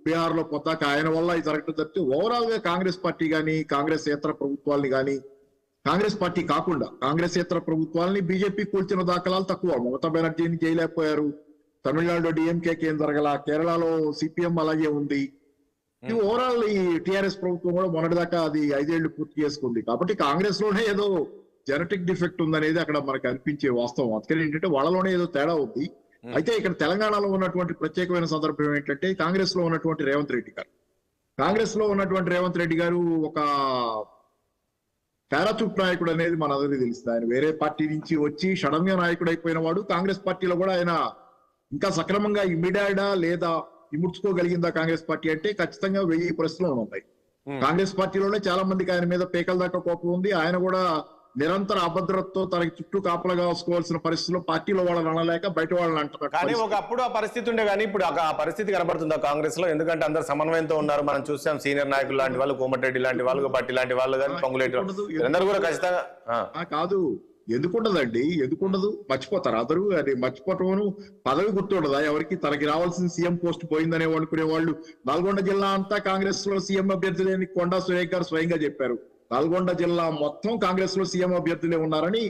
బీహార్ లో కొత్తాక ఆయన వల్ల ఇది జరగడం తప్పితే ఓవరాల్ గా కాంగ్రెస్ పార్టీ కానీ కాంగ్రెస్ ఏతర ప్రభుత్వాల్ని కానీ, కాంగ్రెస్ పార్టీ కాకుండా కాంగ్రెస్ ఏతర ప్రభుత్వాలని బీజేపీ కూల్చిన దాఖలాలు తక్కువ. మమతా బెనర్జీని చేయలేకపోయారు. తమిళనాడులో డిఎంకేకి ఏం జరగల, కేరళలో సిపిఎం అలాగే ఉంది. ఓవరాల్ ఈ టిఆర్ఎస్ ప్రభుత్వం కూడా మొన్నటిదాకా అది 5 ఏళ్లు పూర్తి చేసుకుంది. కాబట్టి కాంగ్రెస్ లోనే ఏదో జెనెటిక్ డిఫెక్ట్ ఉందనేది అక్కడ మనకు అనిపించే వాస్తవం. అందుకని ఏంటంటే వాళ్ళలోనే ఏదో తేడా ఉంది. అయితే ఇక్కడ తెలంగాణలో ఉన్నటువంటి ప్రత్యేకమైన సందర్భం ఏంటంటే కాంగ్రెస్ లో ఉన్నటువంటి రేవంత్ రెడ్డి గారు ఒక పారాచూట్ నాయకుడు అనేది మనందరికీ తెలుస్తుంది. ఆయన వేరే పార్టీ నుంచి వచ్చి షడన్గా నాయకుడు అయిపోయిన వాడు. కాంగ్రెస్ పార్టీలో కూడా ఆయన ఇంకా సక్రమంగా ఇమిడాడా లేదా ఇముడ్చుకోగలిగిందా కాంగ్రెస్ పార్టీ అంటే ఖచ్చితంగా 1000 ప్రశ్నలు ఉన్నాయి. కాంగ్రెస్ పార్టీలోనే చాలా మందికి ఆయన మీద పేకల దాకా కోపం ఉంది. ఆయన కూడా నిరంతర అభద్రతతో తనకి చుట్టూ కాపలాగా వసుకోవాల్సిన పరిస్థితుల్లో పార్టీలో వాళ్ళని అనలేక బయట వాళ్ళని అంటారు. కానీ ఒకప్పుడు ఆ పరిస్థితి ఉండే, కానీ ఇప్పుడు ఆ పరిస్థితి కనబడుతుందా కాంగ్రెస్ లో? ఎందుకంటే అందరు సమన్వయంతో ఉన్నారు. మనం చూసాం సీనియర్ నాయకులు లాంటి వాళ్ళు, కోమటిరెడ్డి లాంటి వాళ్ళు, పట్టి లాంటి వాళ్ళు, కానీ పొంగులేటి అందరూ కూడా ఖచ్చితంగా కాదు. ఎందుకుండదండి, ఎందుకుండదు? మర్చిపోతారు అందరూ. అది మర్చిపోవటం పదవి గుర్తుండదా ఎవరికి? తనకి రావాల్సిన సీఎం పోస్ట్ పోయిందనే అనుకునే వాళ్ళు. నల్గొండ జిల్లా అంతా కాంగ్రెస్ లో సీఎం అభ్యర్థి లేని కొండా సురేఖ్ గారు స్వయంగా చెప్పారు. నల్గొండ జిల్లా మొత్తం కాంగ్రెస్ లో సీఎం అభ్యర్థులే ఉన్నారని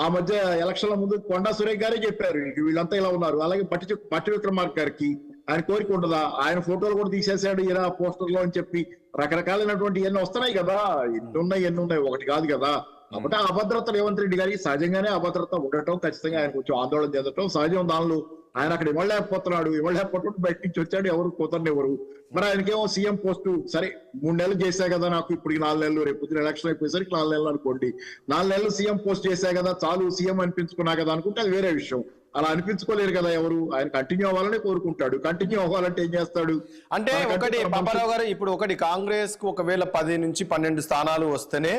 ఆ మధ్య ఎలక్షన్ల ముందు కొండా సురేఖ్ గారే చెప్పారు. వీళ్ళంతా ఇలా ఉన్నారు. అలాగే పట్టి విక్రమార్క గారికి ఆయన కోరిక ఉండదా? ఆయన ఫోటోలు కూడా తీసేశాడు ఇలా పోస్టర్లో అని చెప్పి రకరకాలైనటువంటి ఎన్ని వస్తున్నాయి కదా. ఎన్ని ఉన్నాయి, ఒకటి కాదు కదా. కాబట్టి ఆ అభద్రత రేవంత్ రెడ్డి గారికి సహజంగానే అభద్రత ఉండటం, ఖచ్చితంగా ఆయన కొంచెం ఆందోళన చెందటం సహజం. దానిలో ఆయన అక్కడ ఇవ్వలేకపోతున్నాడు బయట నుంచి వచ్చాడు, ఎవరు కుదరనివ్వరు. మరి ఆయనకేమో సీఎం పోస్టు సరే 3 నెలలు చేశా కదా, నాకు ఇప్పుడు 4 నెలలు, రేపు ఎలక్షన్ అయిపోయేసరికి 4 నెలలు అనుకోండి, 4 నెలలు సీఎం పోస్ట్ చేశా కదా, చాలు సీఎం అనిపించుకున్నా కదా అనుకుంటే అది వేరే విషయం. అలా అనిపించుకోలేరు కదా ఎవరు. ఆయన కంటిన్యూ అవ్వాలని కోరుకుంటాడు. కంటిన్యూ అవ్వాలంటే ఏం చేస్తాడు అంటే? ఒకటి పాపారావు గారు, ఇప్పుడు ఒకటి కాంగ్రెస్ కు ఒకవేళ 10 నుంచి 12 స్థానాలు వస్తేనే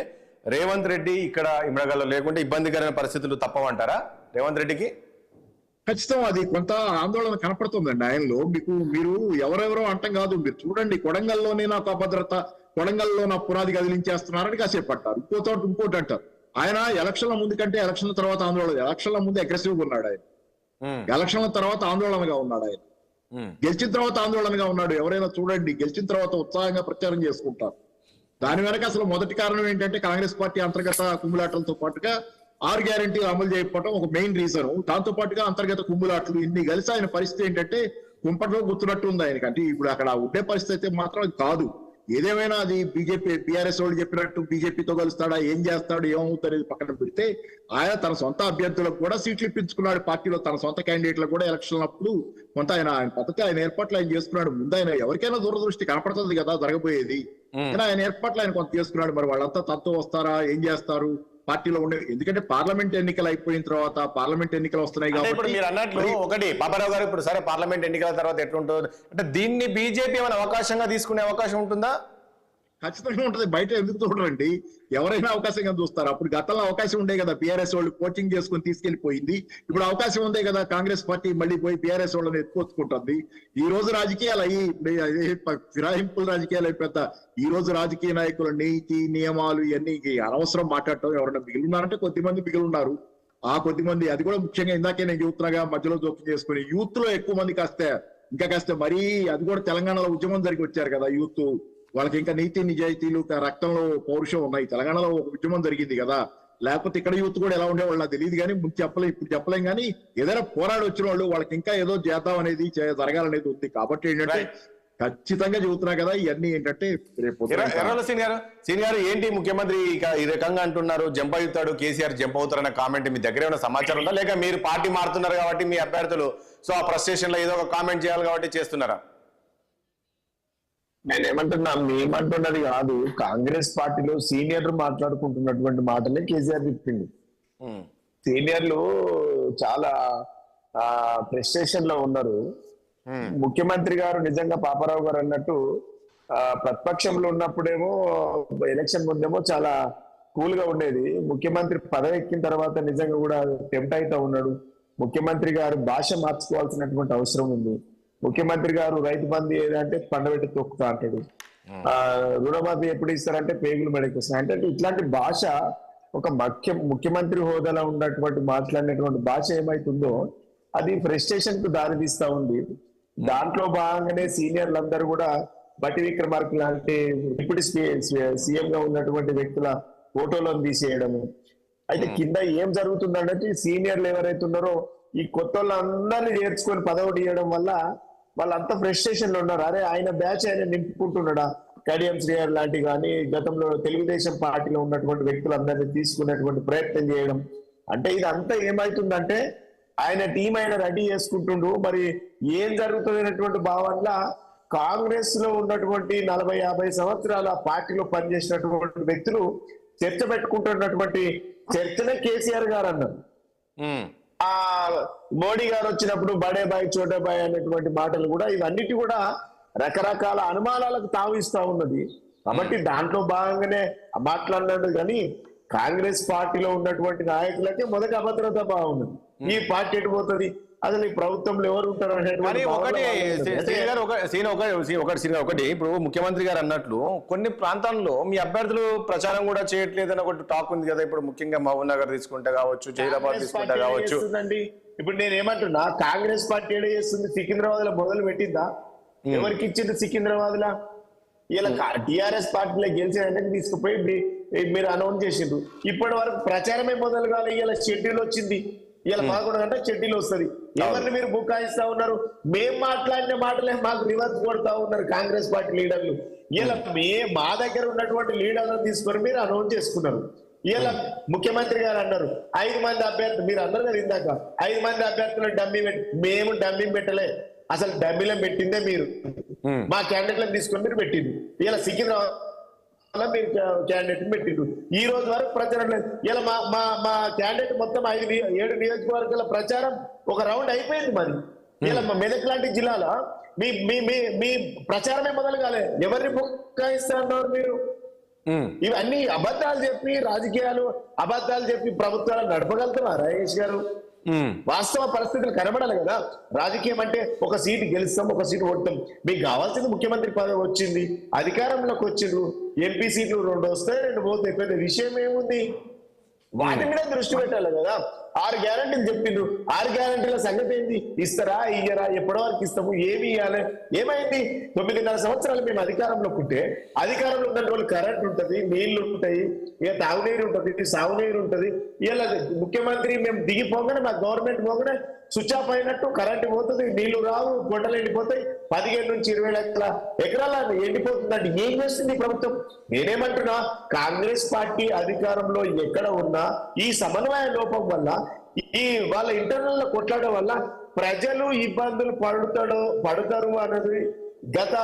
రేవంత్ రెడ్డి ఇక్కడ ఇమ్మడగల, లేకుంటే ఇబ్బందికరమైన పరిస్థితులు తప్పవంటారా రేవంత్ రెడ్డికి? ఖచ్చితం అది కొంత ఆందోళన కనపడుతుందండి ఆయనలో. మీరు ఎవరెవరో అంటాం కాదు, మీరు చూడండి కొడంగల్లోనే నాకు అభద్రత, కొడంగల్లో నా పునాది కదిలించేస్తున్నారని కాసేపు అంటారు, ఇంకోటి అంటారు. ఆయన ఎలక్షన్ల ముందు కంటే ఎలక్షన్ల తర్వాత ఆందోళన, ఎలక్షన్ల ముందు అగ్రెసివ్గా ఉన్నాడు ఆయన, ఎలక్షన్ల తర్వాత ఆందోళనగా ఉన్నాడు ఆయన, గెలిచిన తర్వాత ఆందోళనగా ఉన్నాడు. ఎవరైనా చూడండి, గెలిచిన తర్వాత ఉత్సాహంగా ప్రచారం చేసుకుంటారు. దాని వెనక అసలు మొదటి కారణం ఏంటంటే కాంగ్రెస్ పార్టీ అంతర్గత కుమ్ములాటలతో పాటుగా 6 గ్యారెంటీలు అమలు చేయకపోవడం ఒక మెయిన్ రీజన్. దాంతో పాటుగా అంతర్గత కుమ్ములాటలు ఇన్ని కలిసి ఆయన పరిస్థితి ఏంటంటే కుంపట్లో గుర్తున్నట్టు ఉంది ఆయనకంటే. ఇప్పుడు అక్కడ ఉండే పరిస్థితి అయితే మాత్రం అది కాదు. ఏదేమైనా అది బీజేపీ బీఆర్ఎస్ వాళ్ళు చెప్పినట్టు బీజేపీతో కలుస్తాడా, ఏం చేస్తాడు, ఏమవుతుంది అనేది పక్కన పెడితే ఆయన తన సొంత అభ్యర్థులకు కూడా సీట్లు ఇప్పించుకున్నాడు పార్టీలో. తన సొంత క్యాండిడేట్లకు కూడా ఎలక్షన్ అప్పుడు కొంత ఆయన పద్ధతి ఆయన ఏర్పాట్లు ఆయన చేసుకున్నాడు. ముందు ఆయన ఎవరికైనా దూరదృష్టి కనపడుతుంది కదా జరగబోయేది, కానీ ఆయన ఏర్పాట్లు ఆయన కొంత చేసుకున్నాడు. మరి వాళ్ళంతా తనతో వస్తారా, ఏం చేస్తారు పార్టీలో ఉండే, ఎందుకంటే పార్లమెంట్ ఎన్నికలు అయిపోయిన తర్వాత పార్లమెంట్ ఎన్నికలు వస్తున్నాయి ఇప్పుడు కాబట్టి. మీరు అన్నట్లు ఒకటి పాపారావు గారు, ఇప్పుడు సరే పార్లమెంట్ ఎన్నికల తర్వాత ఎట్లుంటుంది అంటే దీన్ని బీజేపీ ఏమైనా అవకాశంగా తీసుకునే అవకాశం ఉంటుందా? ఖచ్చితంగా ఉంటది. బయట ఎందుకు చూడరండి, ఎవరైనా అవకాశంగా చూస్తారు. అప్పుడు గతంలో అవకాశం ఉండే కదా, బీఆర్ఎస్ వాళ్ళు కోచింగ్ చేసుకుని తీసుకెళ్లిపోయింది. ఇప్పుడు అవకాశం ఉందే కదా, కాంగ్రెస్ పార్టీ మళ్ళీ పోయి బీఆర్ఎస్ వాళ్ళని ఎత్తుకొచ్చుకుంటుంది. ఈ రోజు రాజకీయాలు ఫిరాయింపుల రాజకీయాలు పెద్ద. ఈ రోజు రాజకీయ నాయకుల నీతి నియమాలు ఇవన్నీ అనవసరం మాట్లాడటం. ఎవరైనా మిగిలిన్నారంటే కొద్దిమంది మిగిలిన్నారు. ఆ కొద్దిమంది, అది కూడా ముఖ్యంగా ఇందాకే నేను చెబుతున్నాగా, మధ్యలో జోక్యం చేసుకుని యూత్ లో ఎక్కువ మంది కాస్త మరీ, అది కూడా తెలంగాణలో ఉద్యమం జరిగి వచ్చారు కదా యూత్, వాళ్ళకి ఇంకా నీతి నిజాయితీలు రక్తంలో పౌరుషం ఉన్నాయి. తెలంగాణలో ఒక ఉద్యమం జరిగింది కదా, లేకపోతే ఇక్కడ యూత్ కూడా ఎలా ఉండేవాళ్ళు నాకు తెలియదు కానీ ముందు చెప్పలేం, ఇప్పుడు చెప్పలేం. కానీ ఏదైనా పోరాడి వచ్చిన వాళ్ళు వాళ్ళకి ఇంకా ఏదో చేద్దాం అనేది జరగాలనేది ఉంది. కాబట్టి ఏంటంటే ఖచ్చితంగా చెబుతున్నా కదా, ఇవన్నీ ఏంటంటే రేపు సీన్ గారు ఏంటి ముఖ్యమంత్రి ఇక ఈ రకంగా అంటున్నారు, జంప్ అవుతాడు కేసీఆర్, జంప్ అవుతారన్న కామెంట్ మీ దగ్గర ఏమైనా సమాచారం ఉందా, లేక మీరు పార్టీ మారుతున్నారు కాబట్టి మీ అభ్యర్థులు సో ఆ ఫ్రస్ట్రేషన్ లో ఏదో ఒక కామెంట్ చేయాలి కాబట్టి చేస్తున్నారా? నేనేమంటున్నా, మేమంటున్నది కాదు, కాంగ్రెస్ పార్టీలో సీనియర్లు మాట్లాడుకుంటున్నటువంటి మాటలే కేసీఆర్ చెప్పింది. సీనియర్లు చాలా ఫ్రస్ట్రేషన్ లో ఉన్నారు. ముఖ్యమంత్రి గారు నిజంగా పాపారావు గారు అన్నట్టు ప్రతిపక్షంలో ఉన్నప్పుడేమో ఎలక్షన్ ముందేమో చాలా కూల్ గా ఉండేది. ముఖ్యమంత్రి పదవి ఎక్కిన తర్వాత నిజంగా కూడా టెంప్ట్ అవుతా ఉన్నాడు. ముఖ్యమంత్రి గారు భాష మార్చుకోవాల్సినటువంటి అవసరం ఉంది. ముఖ్యమంత్రి గారు రైతు బంధు ఏదంటే పండబెట్టి తొక్కుతా అంటాడు, రుణమాఫీ ఎప్పుడు ఇస్తారంటే పేగులు మెడకి వస్తాయి అంటే ఇట్లాంటి భాష ఒక ముఖ్యమంత్రి హోదాలో ఉన్నటువంటి మాట్లాడినటువంటి భాష ఏమైతుందో అది ఫ్రస్ట్రేషన్ కు దారితీస్తా ఉంది. దాంట్లో భాగంగానే సీనియర్లందరూ కూడా బట్టి విక్రమార్క లాంటి డిప్యూటీ సీఎం గా ఉన్నటువంటి వ్యక్తుల ఫోటోలను తీసేయడము. అయితే కింద ఏం జరుగుతుందంటే సీనియర్లు ఎవరైతే ఉన్నారో ఈ కొత్త వాళ్ళందరినీ చేర్చుకొని పదవి ఇవ్వడం వల్ల వాళ్ళంతా ఫ్రస్ట్రేషన్ లో ఉన్నారు. అరే ఆయన బ్యాచ్ ఆయన నింపుకుంటున్నాడా, కడియం శ్రీహర్ లాంటి కానీ గతంలో తెలుగుదేశం పార్టీలో ఉన్నటువంటి వ్యక్తులందరినీ తీసుకునేటువంటి ప్రయత్నం చేయడం. అంటే ఇదంతా ఏమైతుందంటే ఆయన టీం ఆయన రెడీ చేసుకుంటుండు. మరి ఏం జరుగుతుంది అనేటువంటి భావనలో కాంగ్రెస్ లో ఉన్నటువంటి 40-50 సంవత్సరాల పార్టీలో పనిచేసినటువంటి వ్యక్తులు చర్చ పెట్టుకుంటున్నటువంటి చర్చనే కేసీఆర్ గారు అన్నారు. ఆ మోడీ గారు వచ్చినప్పుడు బడే బాయ్ చోటే బాయ్ అనేటువంటి మాటలు కూడా ఇవన్నిటి కూడా రకరకాల అనుమానాలకు తావిస్తా ఉన్నది. కాబట్టి దాంట్లో భాగంగానే మాట్లాడినాడు. కానీ కాంగ్రెస్ పార్టీలో ఉన్నటువంటి నాయకులకే మొదటి అభద్రత బాగుంది. ఈ పార్టీ ఎటు పోతుంది, అసలు ఈ ప్రభుత్వంలో ఎవరు ఉంటారు ఒకటి. ఇప్పుడు ముఖ్యమంత్రి గారు అన్నట్లు కొన్ని ప్రాంతాల్లో మీ అభ్యర్థులు ప్రచారం కూడా చేయట్లేదని ఒకటి టాక్ ఉంది కదా. ఇప్పుడు ముఖ్యంగా మహబూబ్ నగర్ తీసుకుంటే కావచ్చు, జైరాబాద్ తీసుకుంటే కావచ్చు. ఇప్పుడు నేను ఏమంటున్నా, కాంగ్రెస్ పార్టీ ఏదో చేస్తుంది, సికింద్రాబాద్ లో మొదలు పెట్టిందా? ఎవరికి ఇచ్చింది సికింద్రాబాద్ లా? ఇలా టిఆర్ఎస్ పార్టీలో గెలిచిన తీసుకుపోయి మీరు అనౌన్స్ చేసిండ్రు. ఇప్పటి వరకు ప్రచారమే మొదలు కాలే. ఇలా షెడ్యూల్ వచ్చింది, ఇలా 11 గంటల షెడ్యూల్ వస్తుంది. ఎవరిని మీరు బుకాయిస్తా ఉన్నారు? మేం మాట్లాడిన మాటలే మాకు రివర్స్ కొడతా ఉన్నారు కాంగ్రెస్ పార్టీ లీడర్లు. ఇలా మా దగ్గర ఉన్నటువంటి లీడర్లను తీసుకొని మీరు అనౌన్స్ చేసుకున్నారు. ఇలా ముఖ్యమంత్రి గారు అన్నారు 5 మంది అభ్యర్థులు, మీరు అన్నారు కదా ఇందాక 5 మంది అభ్యర్థులు డమ్మీ పెట్టి, మేము డమ్మీ పెట్టలే, అసలు డమ్మీలో పెట్టిందే మీరు. మా క్యాండిడేట్లను తీసుకొని మీరు పెట్టింది. ఇలా సికింద్రాబాద్ మీరు క్యాండిడేట్ పెట్టిండు. ఈ రోజు వరకు ప్రచారం లేదు. ఇలా మా క్యాండిడేట్ మొత్తం 7 నియోజకవర్గాల ప్రచారం ఒక రౌండ్ అయిపోయింది. మరి ఇలా మెదక్ లాంటి జిల్లాలో మీ ప్రచారమే మొదలు కాలే. ఎవరిని బుక్కాయిస్తా అన్నారు మీరు? ఇవన్నీ అబద్ధాలు చెప్పి రాజకీయాలు అబద్ధాలు చెప్పి ప్రభుత్వాలను నడపగలుగుతారా రాజేష్ గారు? వాస్తవ పరిస్థితులు కనబడాలి కదా. రాజకీయం అంటే ఒక సీటు గెలుస్తాం, ఒక సీటు ఓడతాం. మీకు కావాల్సింది ముఖ్యమంత్రి పదవి వచ్చింది, అధికారంలోకి వచ్చిండ్రు, ఎంపీ సీట్లు 2 వస్తాయి, 2 పోతాయి. పెద్ద విషయం ఏముంది? వాటి మీద దృష్టి పెట్టాలి కదా. 6 గ్యారంటీలు చెప్పిండ్రు. 6 గ్యారంటీల సంగతి ఏంది? ఇస్తారా ఇయ్యరా? ఎప్పటి వరకు ఇస్తాము? ఏమి ఇవ్వాలి? ఏమైంది? 9.5 సంవత్సరాలు మేము అధికారంలోకి ఉంటే అధికారంలో ఉన్న వాళ్ళు కరెంట్ ఉంటది, నీళ్లు ఉంటాయి, ఇక తాగునీరు ఉంటది, సాగునీరు ఉంటది. ఇలా ముఖ్యమంత్రి మేము దిగిపోగానే మా గవర్నమెంట్ పోగానే స్విచ్ ఆఫ్ అయినట్టు కరెంటు పోతుంది, నీళ్లు రావు, గుంటలు ఎండిపోతాయి, 15 నుంచి 20 లక్షల ఎకరాల ఎండిపోతుందంటే ఏం చేస్తుంది ప్రభుత్వం? నేనేమంటున్నా, కాంగ్రెస్ పార్టీ అధికారంలో ఎక్కడ ఉన్నా ఈ సమన్వయ లోపం వల్ల, ఈ వాళ్ళ ఇంటర్నల్ కొట్లాడడం వల్ల ప్రజలు ఇబ్బందులు పడతారు అన్నది గత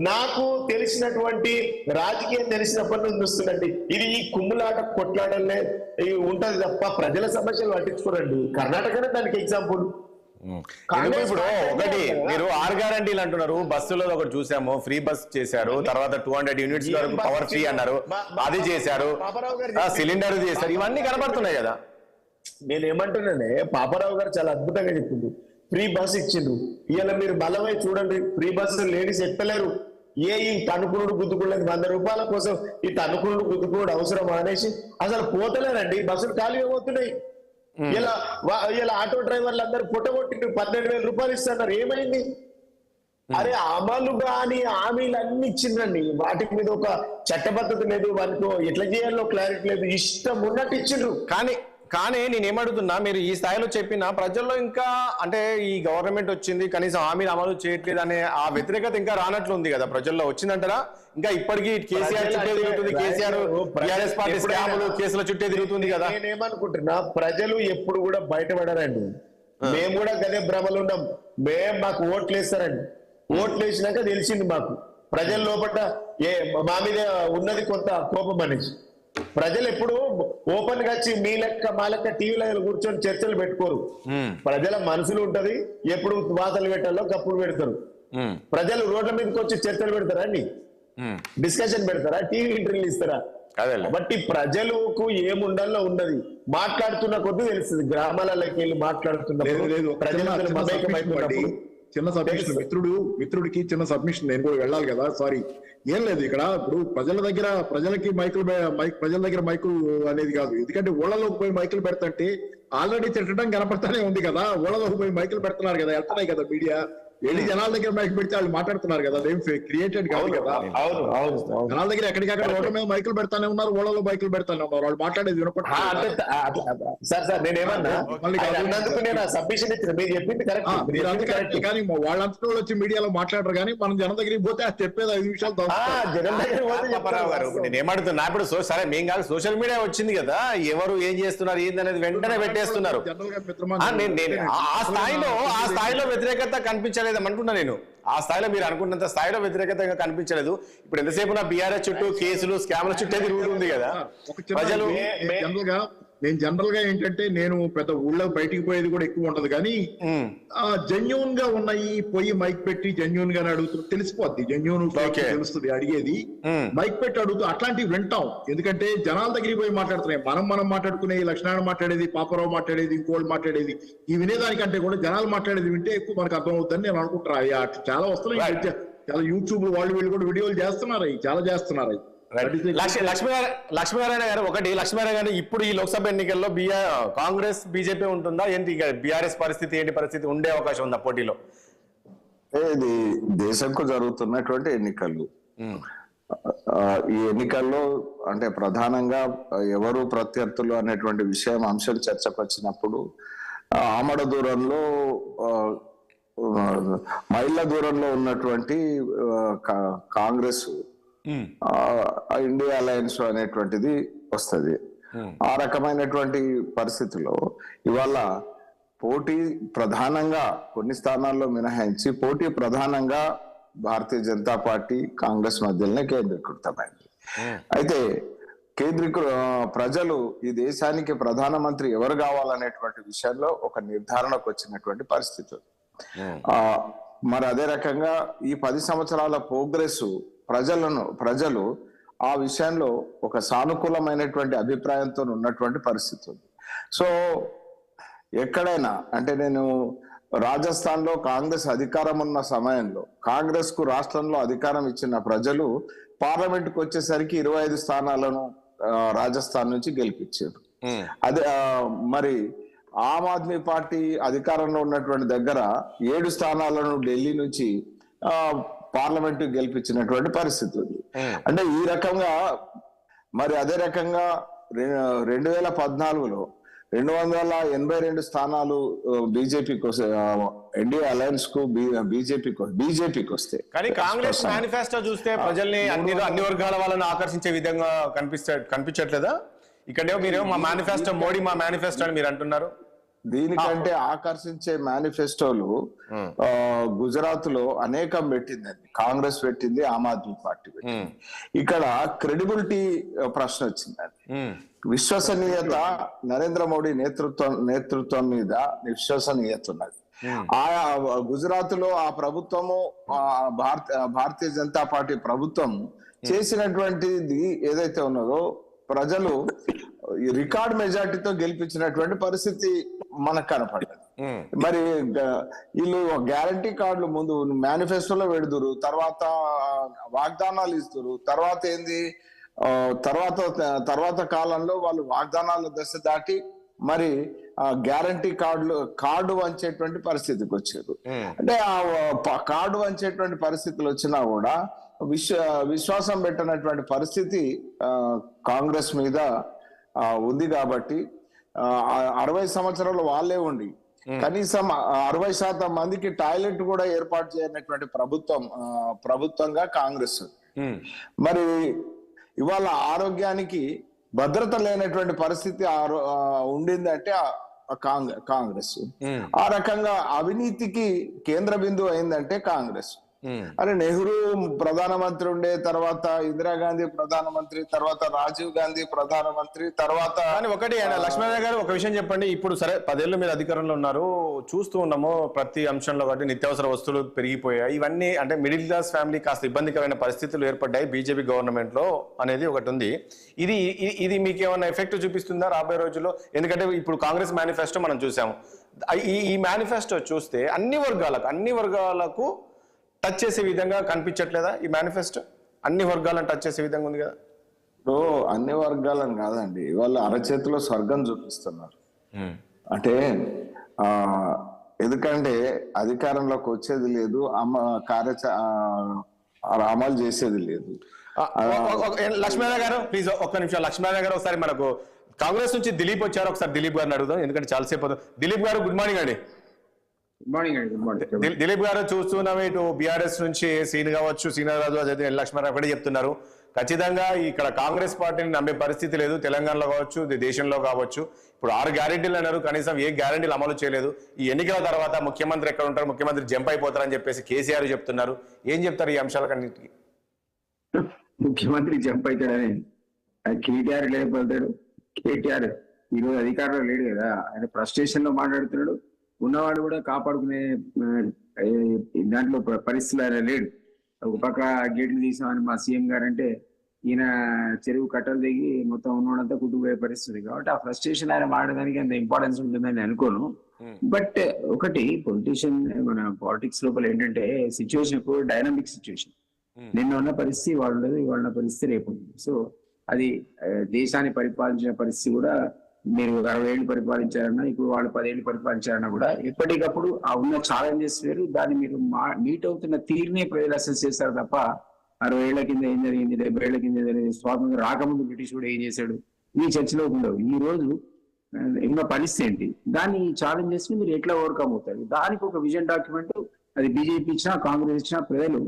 నాకు తెలిసినటువంటి రాజకీయం తెలిసినప్పటి నుంచి చూస్తుందండి. ఇది ఈ కుమ్ములాట కొట్లాడలే ఉంటది తప్ప ప్రజల సమస్యలు పట్టించుకోరండి. కర్ణాటకనే దానికి ఎగ్జాంపుల్. ఇప్పుడు ఒకటి మీరు 6 గ్యారంటీలు అంటున్నారు, బస్సులో ఒకటి చూసాము, ఫ్రీ బస్ చేశారు, తర్వాత 200 యూనిట్స్ వరకు పవర్ ఫ్రీ అన్నారు, అది చేశారు, సిలిండర్ చేశారు, ఇవన్నీ కనబడుతున్నాయి కదా. నేనేమంటున్నానే, పాపారావు గారు చాలా అద్భుతంగా చెప్పింది. ఫ్రీ బస్ ఇచ్చిండ్రు. ఇలా మీరు బలమై చూడండి, ఫ్రీ బస్ లేడీస్ ఎక్కలేరు. ఈ తణుకుడు గుద్దుకులేదు 100 రూపాయల కోసం ఈ తణుకుడు గుద్దుకుడు అవసరం అనేసి అసలు పోతలేరండి, బస్సులు ఖాళీ అయిపోతున్నాయి. ఇలా ఆటో డ్రైవర్లు అందరూ పుట్టగొట్టిండ్రు, 12,000 రూపాయలు ఇస్తున్నారు. ఏమైంది? అరే అమలు కాని హామీలు అన్ని ఇచ్చిండ్రండి, వాటి మీద ఒక చట్టబద్ధత లేదు, వాటితో ఎట్లా చేయాలో క్లారిటీ లేదు, ఇష్టం ఉన్నట్టు ఇచ్చిండ్రు. కానీ నేను ఏమడుగుతున్నా, మీరు ఈ స్థాయిలో చెప్పిన ప్రజల్లో ఇంకా అంటే ఈ గవర్నమెంట్ వచ్చింది కనీసం హామీలు అమలు చేయట్లేదు అనే ఆ వ్యతిరేకత ఇంకా రానట్లు ఉంది కదా ప్రజల్లో. వచ్చిందంటారా? ఇంకా ఇప్పటికీ కేసీఆర్ చుట్టే తిరుగుతుంది, కేసీఆర్ టీఆర్ఎస్ పార్టీ స్కాములు కేసుల చుట్టే తిరుగుతుంది కదా. నేనేమనుకుంటున్నా, ప్రజలు ఎప్పుడు కూడా బయటపడారండి. మేము కూడా గదే భ్రమలు ఉన్నాం. మాకు ఓట్లు వేస్తారండి, ఓట్లు వేసినాక తెలిసింది మాకు ప్రజల లోపల మా మీద ఉన్నది కొంత కోపం అనేసి. ప్రజలు ఎప్పుడు ఓపెన్ గా వచ్చి మీ లెక్క మా లెక్క టీవీలో కూర్చొని చర్చలు పెట్టుకోరు. ప్రజల మనసులు ఉంటది, ఎప్పుడు వాతలు పెట్టాలో కప్పులు పెడతారు. ప్రజలు రోడ్ల మీదకి వచ్చి చర్చలు పెడతారా అండి? డిస్కషన్ పెడతారా? టీవీ ఇంటర్వ్యూలు ఇస్తారా? కాబట్టి ప్రజలకు ఏముండాలో ఉన్నది మాట్లాడుతున్న కొద్ది తెలుస్తుంది. గ్రామాలలోకి వెళ్ళి మాట్లాడుతున్నప్పుడు ప్రజలు చిన్న సబ్మిషన్, మిత్రుడికి చిన్న సబ్మిషన్, నేను కూడా వెళ్ళాలి కదా, సారీ. ఏం లేదు ఇక్కడ. ఇప్పుడు ప్రజల దగ్గర మైకులు అనేది కాదు, ఎందుకంటే ఊళ్ళలోకి పోయి మైకులు పెడతంటే ఆల్రెడీ తిట్టడం కనపడతానే ఉంది కదా. ఊళ్ళలోకి పోయి మైకులు పెడుతున్నారు కదా, వెళ్తున్నాయి కదా మీడియా, వెళ్ళి జనాల దగ్గర మైక్ పెడితే వాళ్ళు మాట్లాడుతున్నారు కదా, అదేం క్రియేటెడ్ కాదు కదా. జనాల దగ్గర ఎక్కడికక్కడ రోడ్ల మీద మైకులు పెడతానే ఉన్నారు, ఊళ్ళలో మైకులు పెడతానే ఉన్నారు, వాళ్ళు మాట్లాడేది వినపడుతుంది. కానీ వాళ్ళంతా వచ్చి మీడియాలో మాట్లాడరు, కానీ మనం జనం దగ్గరికి పోతే అది చెప్పేది 5 నిమిషాలు. నేను ఏమడుతున్నా, ఇప్పుడు సరే మేము కాదు, సోషల్ మీడియా వచ్చింది కదా, ఎవరు ఏం చేస్తున్నారు ఏందనేది వెంటనే పెట్టేస్తున్నారు. ఆ స్థాయిలో వ్యతిరేకత కనిపించలేదు అంటున్నా నేను. ఆ స్థాయిలో మీరు అనుకున్నంత స్థాయిలో వ్యతిరేకత కనిపించలేదు. ఇప్పుడు ఎంతసేపు నా బీఆర్ఎస్ చుట్టూ కేసులు స్కామ్ల చుట్టే తిరుగుతుంది కదా ప్రజలు. నేను జనరల్ గా ఏంటంటే, నేను పెద్ద ఊళ్ళో బయటికి పోయేది కూడా ఎక్కువ ఉంటది, కానీ జెన్యూన్ గా ఉన్నాయి. పోయి మైక్ పెట్టి జెన్యూన్ గానే అడుగుతుంది, తెలిసిపోద్ది. జెన్యూన్ తెలుస్తుంది అడిగేది. మైక్ పెట్టి అడుగుతూ అట్లాంటివి వింటాం, ఎందుకంటే జనాల దగ్గరికి పోయి మాట్లాడుతున్నాయి. మనం మాట్లాడుకునే లక్ష్మణ మాట్లాడేది, పాపారావు మాట్లాడేది, ఇంకోళ్ళు మాట్లాడేది, ఈ వినేదానికంటే కూడా జనాలు మాట్లాడేది వింటే ఎక్కువ మనకు అర్థం అవుతుందని నేను అనుకుంటున్నా. చాలా వస్తున్నాయి, చాలా యూట్యూబ్ వాళ్ళు వీళ్ళు కూడా వీడియోలు చేస్తున్నారు, చాలా చేస్తున్నారు. లక్ష్మీనారాయణ గారు, లక్ష్మీనారాయణ గారు, ఇప్పుడు ఈ లోక్సభ ఎన్నికల్లో కాంగ్రెస్ బీజేపీ ఉంటుందా ఏంటి? బీఆర్ఎస్ పరిస్థితి ఏంటి? పరిస్థితి ఉండే అవకాశం ఉందా పోటీలో? ఇది దేశంకు జరుగుతున్నటువంటి ఎన్నికలు. ఈ ఎన్నికల్లో అంటే ప్రధానంగా ఎవరు ప్రత్యర్థులు అనేటువంటి అంశం చర్చకు వచ్చినప్పుడు ఆమడ దూరంలో, మైళ్ళ దూరంలో ఉన్నటువంటి కాంగ్రెస్ ఇండియా అలయన్స్ అనేటువంటిది వస్తుంది. ఆ రకమైనటువంటి పరిస్థితుల్లో ఇవాళ పోటీ ప్రధానంగా కొన్ని స్థానాల్లో మినహాయించి పోటీ ప్రధానంగా భారతీయ జనతా పార్టీ కాంగ్రెస్ మధ్యలోనే కేంద్రీకృతమైంది. అయితే ప్రజలు ఈ దేశానికి ప్రధానమంత్రి ఎవరు కావాలనేటువంటి విషయంలో ఒక నిర్ధారణకు వచ్చినటువంటి పరిస్థితి. మరి అదే రకంగా ఈ 10 సంవత్సరాల ప్రోగ్రెస్ ప్రజలు ఆ విషయంలో ఒక సానుకూలమైనటువంటి అభిప్రాయంతో ఉన్నటువంటి పరిస్థితి ఉంది. సో ఎక్కడైనా అంటే నేను రాజస్థాన్ లో కాంగ్రెస్ అధికారం ఉన్న సమయంలో కాంగ్రెస్ కు రాష్ట్రంలో అధికారం ఇచ్చిన ప్రజలు పార్లమెంట్ కు వచ్చేసరికి 25 స్థానాలను రాజస్థాన్ నుంచి గెలిపించారు. అదే మరి ఆమ్ ఆద్మీ పార్టీ అధికారంలో ఉన్నటువంటి దగ్గర 7 స్థానాలను ఢిల్లీ నుంచి పార్లమెంట్ గెలిపించినటువంటి పరిస్థితి ఉంది. అంటే ఈ రకంగా మరి అదే రకంగా 2014లో 282 స్థానాలు బీజేపీకి ఎన్డీఏ అలయన్స్ కు బీజేపీకి వస్తే, కానీ కాంగ్రెస్ మేనిఫెస్టో చూస్తే ప్రజల్ని అన్ని వర్గాల వాళ్ళని ఆకర్షించే విధంగా కనిపించట్లేదా? ఇక్కడేమో మీరేమో మా మేనిఫెస్టో, మోడీ మా మేనిఫెస్టో అని మీరు అంటున్నారు. దీనికంటే ఆకర్షించే మేనిఫెస్టోలు గుజరాత్ లో అనేకం పెట్టిందండి. కాంగ్రెస్ పెట్టింది, ఆమ్ ఆద్మీ పార్టీ పెట్టింది. ఇక్కడ క్రెడిబిలిటీ ప్రశ్న వచ్చిందండి. విశ్వసనీయత నరేంద్ర మోడీ నేతృత్వం మీద విశ్వసనీయత ఉన్నది. గుజరాత్ లో ఆ ప్రభుత్వము భారతీయ జనతా పార్టీ ప్రభుత్వం చేసినటువంటిది ఏదైతే ఉన్నదో ప్రజలు రికార్డ్ మెజార్టీతో గెలిపించినటువంటి పరిస్థితి మనకు కనపడ్డది. మరి వీళ్ళు గ్యారంటీ కార్డులు ముందు మేనిఫెస్టోలో పెడుదురు, తర్వాత వాగ్దానాలు ఇస్తారు, తర్వాత ఏంది తర్వాత కాలంలో వాళ్ళు వాగ్దానాల దశ దాటి మరి గ్యారంటీ కార్డు వంచేటువంటి పరిస్థితికి వచ్చారు. అంటే ఆ కార్డు వంచేటువంటి పరిస్థితులు వచ్చినా కూడా విశ్వాసం పెట్టినటువంటి పరిస్థితి కాంగ్రెస్ మీద ఉంది. కాబట్టి 60 సంవత్సరాలు వాళ్ళే ఉండి కనీసం 60% మందికి టాయిలెట్ కూడా ఏర్పాటు చేయనటువంటి ప్రభుత్వంగా కాంగ్రెస్. మరి ఇవాళ ఆరోగ్యానికి భద్రత లేనటువంటి పరిస్థితి ఉండిందంటే కాంగ్రెస్. ఆ రకంగా అవినీతికి కేంద్ర బిందువు అయిందంటే కాంగ్రెస్. అరే నెహ్రూ ప్రధానమంత్రి ఉండే, తర్వాత ఇందిరాగాంధీ ప్రధానమంత్రి, తర్వాత రాజీవ్ గాంధీ ప్రధానమంత్రి, తర్వాత ఒకటి లక్ష్మణరావు గారు ఒక విషయం చెప్పండి. ఇప్పుడు సరే 10 ఏళ్ళు మీరు అధికారంలో ఉన్నారు, చూస్తూ ఉన్నాము ప్రతి అంశంలో కాబట్టి నిత్యావసర వస్తువులు పెరిగిపోయాయి. ఇవన్నీ అంటే మిడిల్ క్లాస్ ఫ్యామిలీ కాస్త ఇబ్బందికరమైన పరిస్థితులు ఏర్పడ్డాయి బీజేపీ గవర్నమెంట్ లో అనేది ఒకటి ఉంది. ఇది మీకు ఏమైనా ఎఫెక్ట్ చూపిస్తుందా రాబోయే రోజుల్లో? ఎందుకంటే ఇప్పుడు కాంగ్రెస్ మేనిఫెస్టో మనం చూసాము. ఈ మేనిఫెస్టో చూస్తే అన్ని వర్గాలకు టచ్ చేసే విధంగా కనిపించట్లేదా ఈ మేనిఫెస్టో? అన్ని వర్గాలను టచ్ చేసే విధంగా ఉంది కదా. అన్ని వర్గాలను కాదండి, వాళ్ళు అరచేతిలో స్వర్గం చూపిస్తున్నారు. అంటే ఎందుకంటే అధికారంలోకి వచ్చేది లేదు, అమలు చేసేది లేదు. లక్ష్మీనారాయణ గారు ప్లీజ్ ఒక్క నిమిషం. లక్ష్మీనారాయణ గారు ఒకసారి మనకు కాంగ్రెస్ నుంచి దిలీప్ వచ్చారు, ఒకసారి దిలీప్ గారిని అడుగుదాం ఎందుకంటే చాలాసేపు. దిలీప్ గారు గుడ్ మార్నింగ్ అండి. దిలీప్ గారు చూస్తున్నాం, ఇటు బీఆర్ఎస్ నుంచి సీన్ కావచ్చు, శ్రీనివాసరాజు అయితే లక్ష్మణరావు ఒకటే చెప్తున్నారు, ఖచ్చితంగా ఇక్కడ కాంగ్రెస్ పార్టీని నమ్మే పరిస్థితి లేదు తెలంగాణలో కావచ్చు, దేశంలో కావచ్చు. ఇప్పుడు 6 గ్యారెంటీలు అన్నారు, కనీసం ఏ గ్యారెంటీలు అమలు చేయలేదు. ఈ ఎన్నికల తర్వాత ముఖ్యమంత్రి ఎక్కడ ఉంటారు, ముఖ్యమంత్రి జంప్ అయిపోతారని చెప్పేసి కేసీఆర్ చెప్తున్నారు. ఏం చెప్తారు ఈ అంశాలకన్నిటికీ? ముఖ్యమంత్రి జంప్ అవుతాడని కేటీఆర్ లేకపోతాడు. కేటీఆర్ ఈరోజు అధికారంలో లేడు కదా, ఆయన ఫ్రస్ట్రేషన్ లో మాట్లాడుతున్నాడు. ఉన్నవాడు కూడా కాపాడుకునే దాంట్లో పరిస్థితులు ఆయన లేడు. ఒక పక్క గేట్లు తీసామని మా సీఎం గారు అంటే, ఈయన చెరువు కట్టలు దిగి మొత్తం ఉన్నోడంతా కుట్టుకుపోయే పరిస్థితి. కాబట్టి ఆ ఫ్రస్ట్రేషన్ ఆయన మాడడానికి అంత ఇంపార్టెన్స్ ఉంటుందని అనుకోను. బట్ ఒకటి పొలిటీషియన్, మన పాలిటిక్స్ లోపల ఏంటంటే సిచ్యువేషన్ ఎప్పుడు డైనమిక్ సిచ్యువేషన్. నిన్న ఉన్న పరిస్థితి వాళ్ళు ఉండదు, ఇవాళ ఉన్న పరిస్థితి రేపు ఉంది. సో అది దేశాన్ని పరిపాలించిన పరిస్థితి కూడా, మీరు 60 ఏళ్ళు పరిపాలించారన్నా, ఇప్పుడు వాళ్ళు 10 ఏళ్ళు పరిపాలించారన్నా కూడా ఎప్పటికప్పుడు ఆ ఉన్న ఛాలెంజెస్ వేరు, దాన్ని మీరు మీట్ అవుతున్న తీరునే ప్రజలు అసెస్ చేస్తారు తప్ప 60 ఏళ్ల కింద ఏం జరిగింది, 70 ఏళ్ల కింద జరిగింది, స్వాతంత్రం రాకముందు బ్రిటిష్ కూడా ఏం చేశాడు, ఈ చర్చలో ఉండవు. ఈ రోజు ఉన్న పరిస్థితి ఏంటి, దాన్ని ఛాలెంజెస్ ని మీరు ఎట్లా ఓవర్కమ్ అవుతారు, దానికి ఒక విజన్ డాక్యుమెంట్ అది బీజేపీ ఇచ్చినా కాంగ్రెస్ ఇచ్చినా ప్రజలు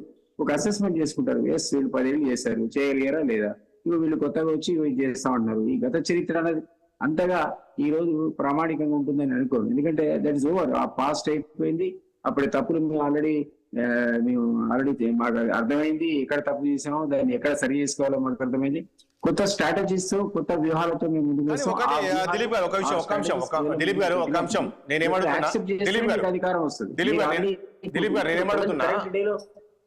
ఒక అసెస్మెంట్ చేసుకుంటారు. ఎస్ వీళ్ళు 10 ఏళ్ళు చేశారు, చేయగలిగారా లేదా, ఇవి వీళ్ళు కొత్తగా వచ్చి ఇవి చేస్తామంటున్నారు. ఈ గత చరిత్ర అనేది అంతగా ఈ రోజు ప్రామాణికంగా ఉంటుందని అనుకోండి. ఎందుకంటే దట్ ఇస్ ఓవర్, ఆ పాస్ట్ అయిపోయింది. అప్పుడు తప్పులు మేము ఆల్రెడీ మాకు అర్థమైంది, ఎక్కడ తప్పు చేసామో దాన్ని ఎక్కడ సరి చేసుకోవాలో మనకు అర్థమైంది. కొత్త స్ట్రాటజీస్ తో, కొత్త వ్యూహాలతో మేము ముందుకు దిలీప్ గారు ఒక అంశం అధికారం వస్తుంది.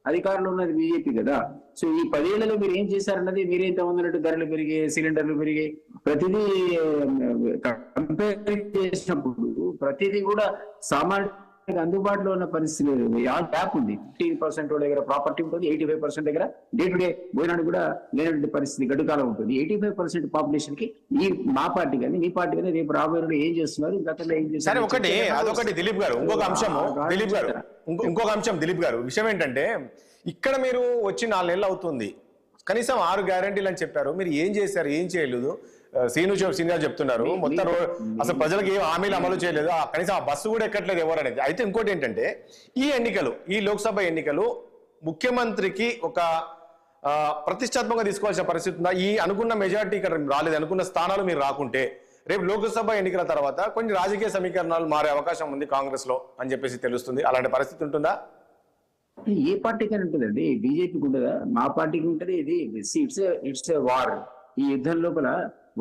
అధికారంలో ఉన్నది బీజేపీ కదా. సో ఈ 10 ఏళ్లలో మీరు ఏం చేశారన్నది, మీరేంత ఉన్నట్టు ధరలు పెరిగాయి, సిలిండర్లు పెరిగాయి, ప్రతిదీ కంపేర్ చేసినప్పుడు ప్రతిదీ కూడా సామాన్య మనకి అందుబాటులో ఉన్న పరిస్థితి లేదు. గ్యాప్ ఉంది. 15% దగ్గర ప్రాపర్టీ ఉంటుంది, 85% దగ్గర డే టు డే భోజనానికి కూడా లేనటువంటి పరిస్థితి గడ్డుకాలం ఉంటుంది. 85% పాపులేషన్ కి ఈ మా పార్టీ కానీ మీ పార్టీ కానీ రేపు రాబోయే ఏం చేస్తున్నారు, గతంలో ఏం సరే చేస్తున్నారు ఒకటి అదొకటి దిలీప్ గారు, ఇంకొక అంశము దిలీప్ గారు, ఇంకొక అంశం దిలీప్ గారు, విషయం ఏంటంటే ఇక్కడ మీరు వచ్చి 4 నెలలు అవుతుంది, కనీసం 6 గ్యారంటీలు అని చెప్పారు, మీరు ఏం చేశారు, ఏం చేయలేదు? సీనియర్ చెప్తున్నారు మొత్తం అసలు ప్రజలకు ఏం హామీలు అమలు చేయలేదు, కనీసం ఆ బస్సు కూడా ఎక్కట్లేదు ఎవరు అనేది. అయితే ఇంకోటి ఏంటంటే ఈ లోక్సభ ఎన్నికలు ముఖ్యమంత్రికి ఒక ప్రతిష్టాత్మకంగా తీసుకోవాల్సిన పరిస్థితి ఉందా? ఈ అనుకున్న మెజారిటీ ఇక్కడ రాలేదు, అనుకున్న స్థానాలు మీరు రాకుంటే రేపు లోక్సభ ఎన్నికల తర్వాత కొన్ని రాజకీయ సమీకరణాలు మారే అవకాశం ఉంది కాంగ్రెస్ లో అని చెప్పేసి తెలుస్తుంది. అలాంటి పరిస్థితి ఉంటుందా? ఏ పార్టీకైనా ఉంటుందండి, బీజేపీకి ఉండదా? మా పార్టీకి ఉంటది. ఇది ఇట్స్ ఏ వార్. ఈ యుద్ధం లోపల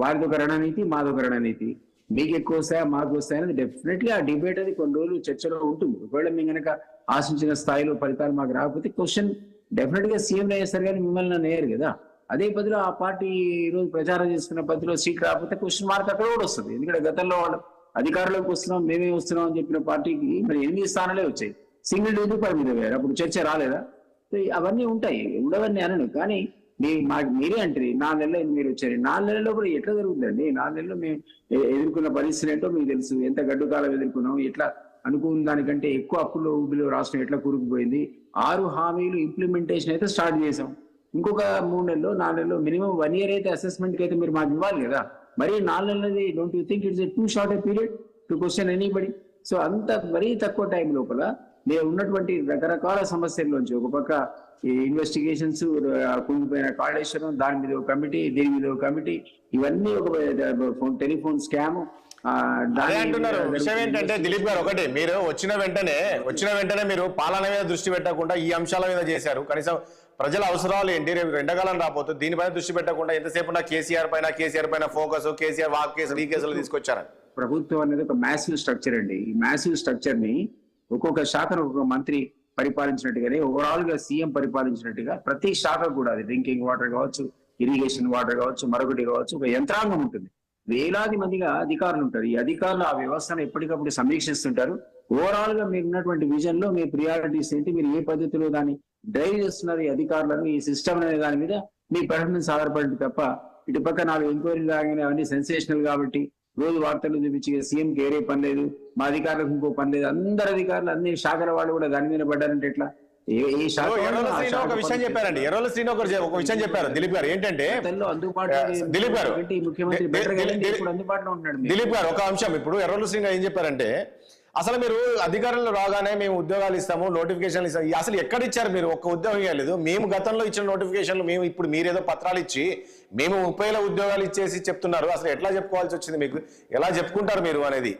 వారిదొక రణనీతి, మాదొక రణనీతి. మీకు ఎక్కువ వస్తాయా మాకు వస్తాయా అనేది డెఫినెట్లీ ఆ డిబేట్ అది కొన్ని రోజులు చర్చలో ఉంటుంది. ఒకవేళ మేము కనుక ఆశించిన స్థాయిలో ఫలితాలు మాకు రాకపోతే క్వశ్చన్ డెఫినెట్ గా సీఎం వేస్తారు, కానీ మిమ్మల్ని నన్ను వేయరు కదా. అదే పదిలో ఆ పార్టీ ఈ రోజు ప్రచారం చేసుకున్న పద్ధతిలో సీట్ రాకపోతే క్వశ్చన్ మార్క్ అక్కడ కూడా వస్తుంది. ఎందుకంటే గతంలో వాళ్ళు అధికారంలోకి వస్తున్నాం మేమే వస్తున్నాం అని చెప్పిన పార్టీకి మరి 8 స్థానాలే వచ్చాయి, సింగిల్ డిజిట్ పరిమితం అయ్యారు. అప్పుడు చర్చ రాలేదా? అవన్నీ ఉంటాయి, ఉండవన్నీ అనను. కానీ మీరే అంటారు 4 నెలలు మీరు వచ్చారు. 4 నెలల్లో కూడా ఎట్లా జరుగుతుందండి? 4 నెలల్లో మేము ఎదుర్కొన్న పరిస్థితి ఏంటో మీకు తెలుసు. ఎంత గడ్డు కాలం ఎదుర్కొన్నాం, ఎట్లా అనుకున్న దానికంటే ఎక్కువ అప్పుల్లో ఊబిలో రాష్ట్రం ఎట్లా కూరుకుపోయింది. 6 హామీలు ఇంప్లిమెంటేషన్ అయితే స్టార్ట్ చేసాం. ఇంకొక 3 నెలలు 4 నెలలు మినిమం 1 year అయితే అసెస్మెంట్కి అయితే మీరు మాకు ఇవ్వాలి కదా. మరి 4 నెలలది don't you think it's too short a period to question anybody? So అంత మరీ తక్కువ టైం లోపల మేము ఉన్నటువంటి రకరకాల సమస్యల్లోంచి ఒక పక్క ఈ ఇన్వెస్టిగేషన్స్, కుంగిపోయిన కాళేశ్వరం, దాని మీద ఒక కమిటీ, దీని మీద ఒక కమిటీ, ఇవన్నీ ఒక టెలిఫోన్ స్కామ్. అంటున్నారు. విషయం ఏంటంటే దిలీప్ గారు, ఒకటి మీరు వచ్చిన వెంటనే మీరు పాలన మీద దృష్టి పెట్టకుండా ఈ అంశాల మీద చేశారు. కనీసం ప్రజల అవసరాలు ఏంటి, రేపు ఎండాకాలం రాబోతుంది, దీనిపైన దృష్టి పెట్టకుండా ఎంతసేపు కేసీఆర్ పైన ఫోకస్, కేసీఆర్ వాక్ కేసులు ఈ కేసులు తీసుకొచ్చారని. ప్రభుత్వం అనేది ఒక మ్యాసివ్ స్ట్రక్చర్ అండి. ఈ మ్యాసివ్ స్ట్రక్చర్ ని ఒక్కొక్క శాఖను ఒక్కొక్క మంత్రి పరిపాలించినట్టుగానే ఓవరాల్ గా సీఎం పరిపాలించినట్టుగా ప్రతి శాఖ కూడా, అది డ్రింకింగ్ వాటర్ కావచ్చు, ఇరిగేషన్ వాటర్ కావచ్చు, మరొకటి కావచ్చు, ఒక యంత్రాంగం ఉంటుంది. వేలాది మందిగా అధికారులు ఉంటారు. ఈ అధికారులు ఆ వ్యవస్థను ఎప్పటికప్పుడు సమీక్షిస్తుంటారు. ఓవరాల్ గా మీరు ఉన్నటువంటి విజన్ లో మీ ప్రియారిటీస్ ఏంటి, మీరు ఏ పద్ధతిలో దాన్ని డ్రైవ్ చేస్తున్నారు, ఈ అధికారులను, ఈ సిస్టమ్ అనే దాని మీద మీ పర్ఫార్మెన్స్ ఆధారపడింది తప్ప ఇటు పక్క 4 ఎంక్వైరీలు రాగానే అవన్నీ సెన్సేషనల్ కాబట్టి రోజు వార్తలు చూపించి సీఎంకి ఏరే పని లేదు, మా అధికారులకు ఇంకో పని లేదు, అందరు అధికారులు అన్ని శాఖల వాళ్ళు కూడా దాని మీద పడ్డారంటే ఎట్లా? ఒక విషయం చెప్పారండి, ఎర్రల శ్రీను ఒక విషయం చెప్పారు దిలీప్ గారు. ఏంటంటే దిలీప్ గారు దిలీప్ గారు ఒక అంశం, ఇప్పుడు ఎర్రల శ్రీను ఏం చెప్పారంటే అసలు మీరు అధికారంలో రాగానే మేము ఉద్యోగాలు ఇస్తాము, నోటిఫికేషన్లు ఇస్తాము, అసలు ఎక్కడ ఇచ్చారు మీరు? ఒక్క ఉద్యోగం ఇవ్వలేదు. మేము గతంలో ఇచ్చిన నోటిఫికేషన్లు మేము ఇప్పుడు మీరేదో పత్రాలు ఇచ్చి మేము 30,000 ఉద్యోగాలు ఇచ్చేసి చెప్తున్నారు. అసలు ఎట్లా చెప్పుకోవాల్సి వచ్చింది, మీకు ఎలా చెప్పుకుంటారు మీరు అనేది?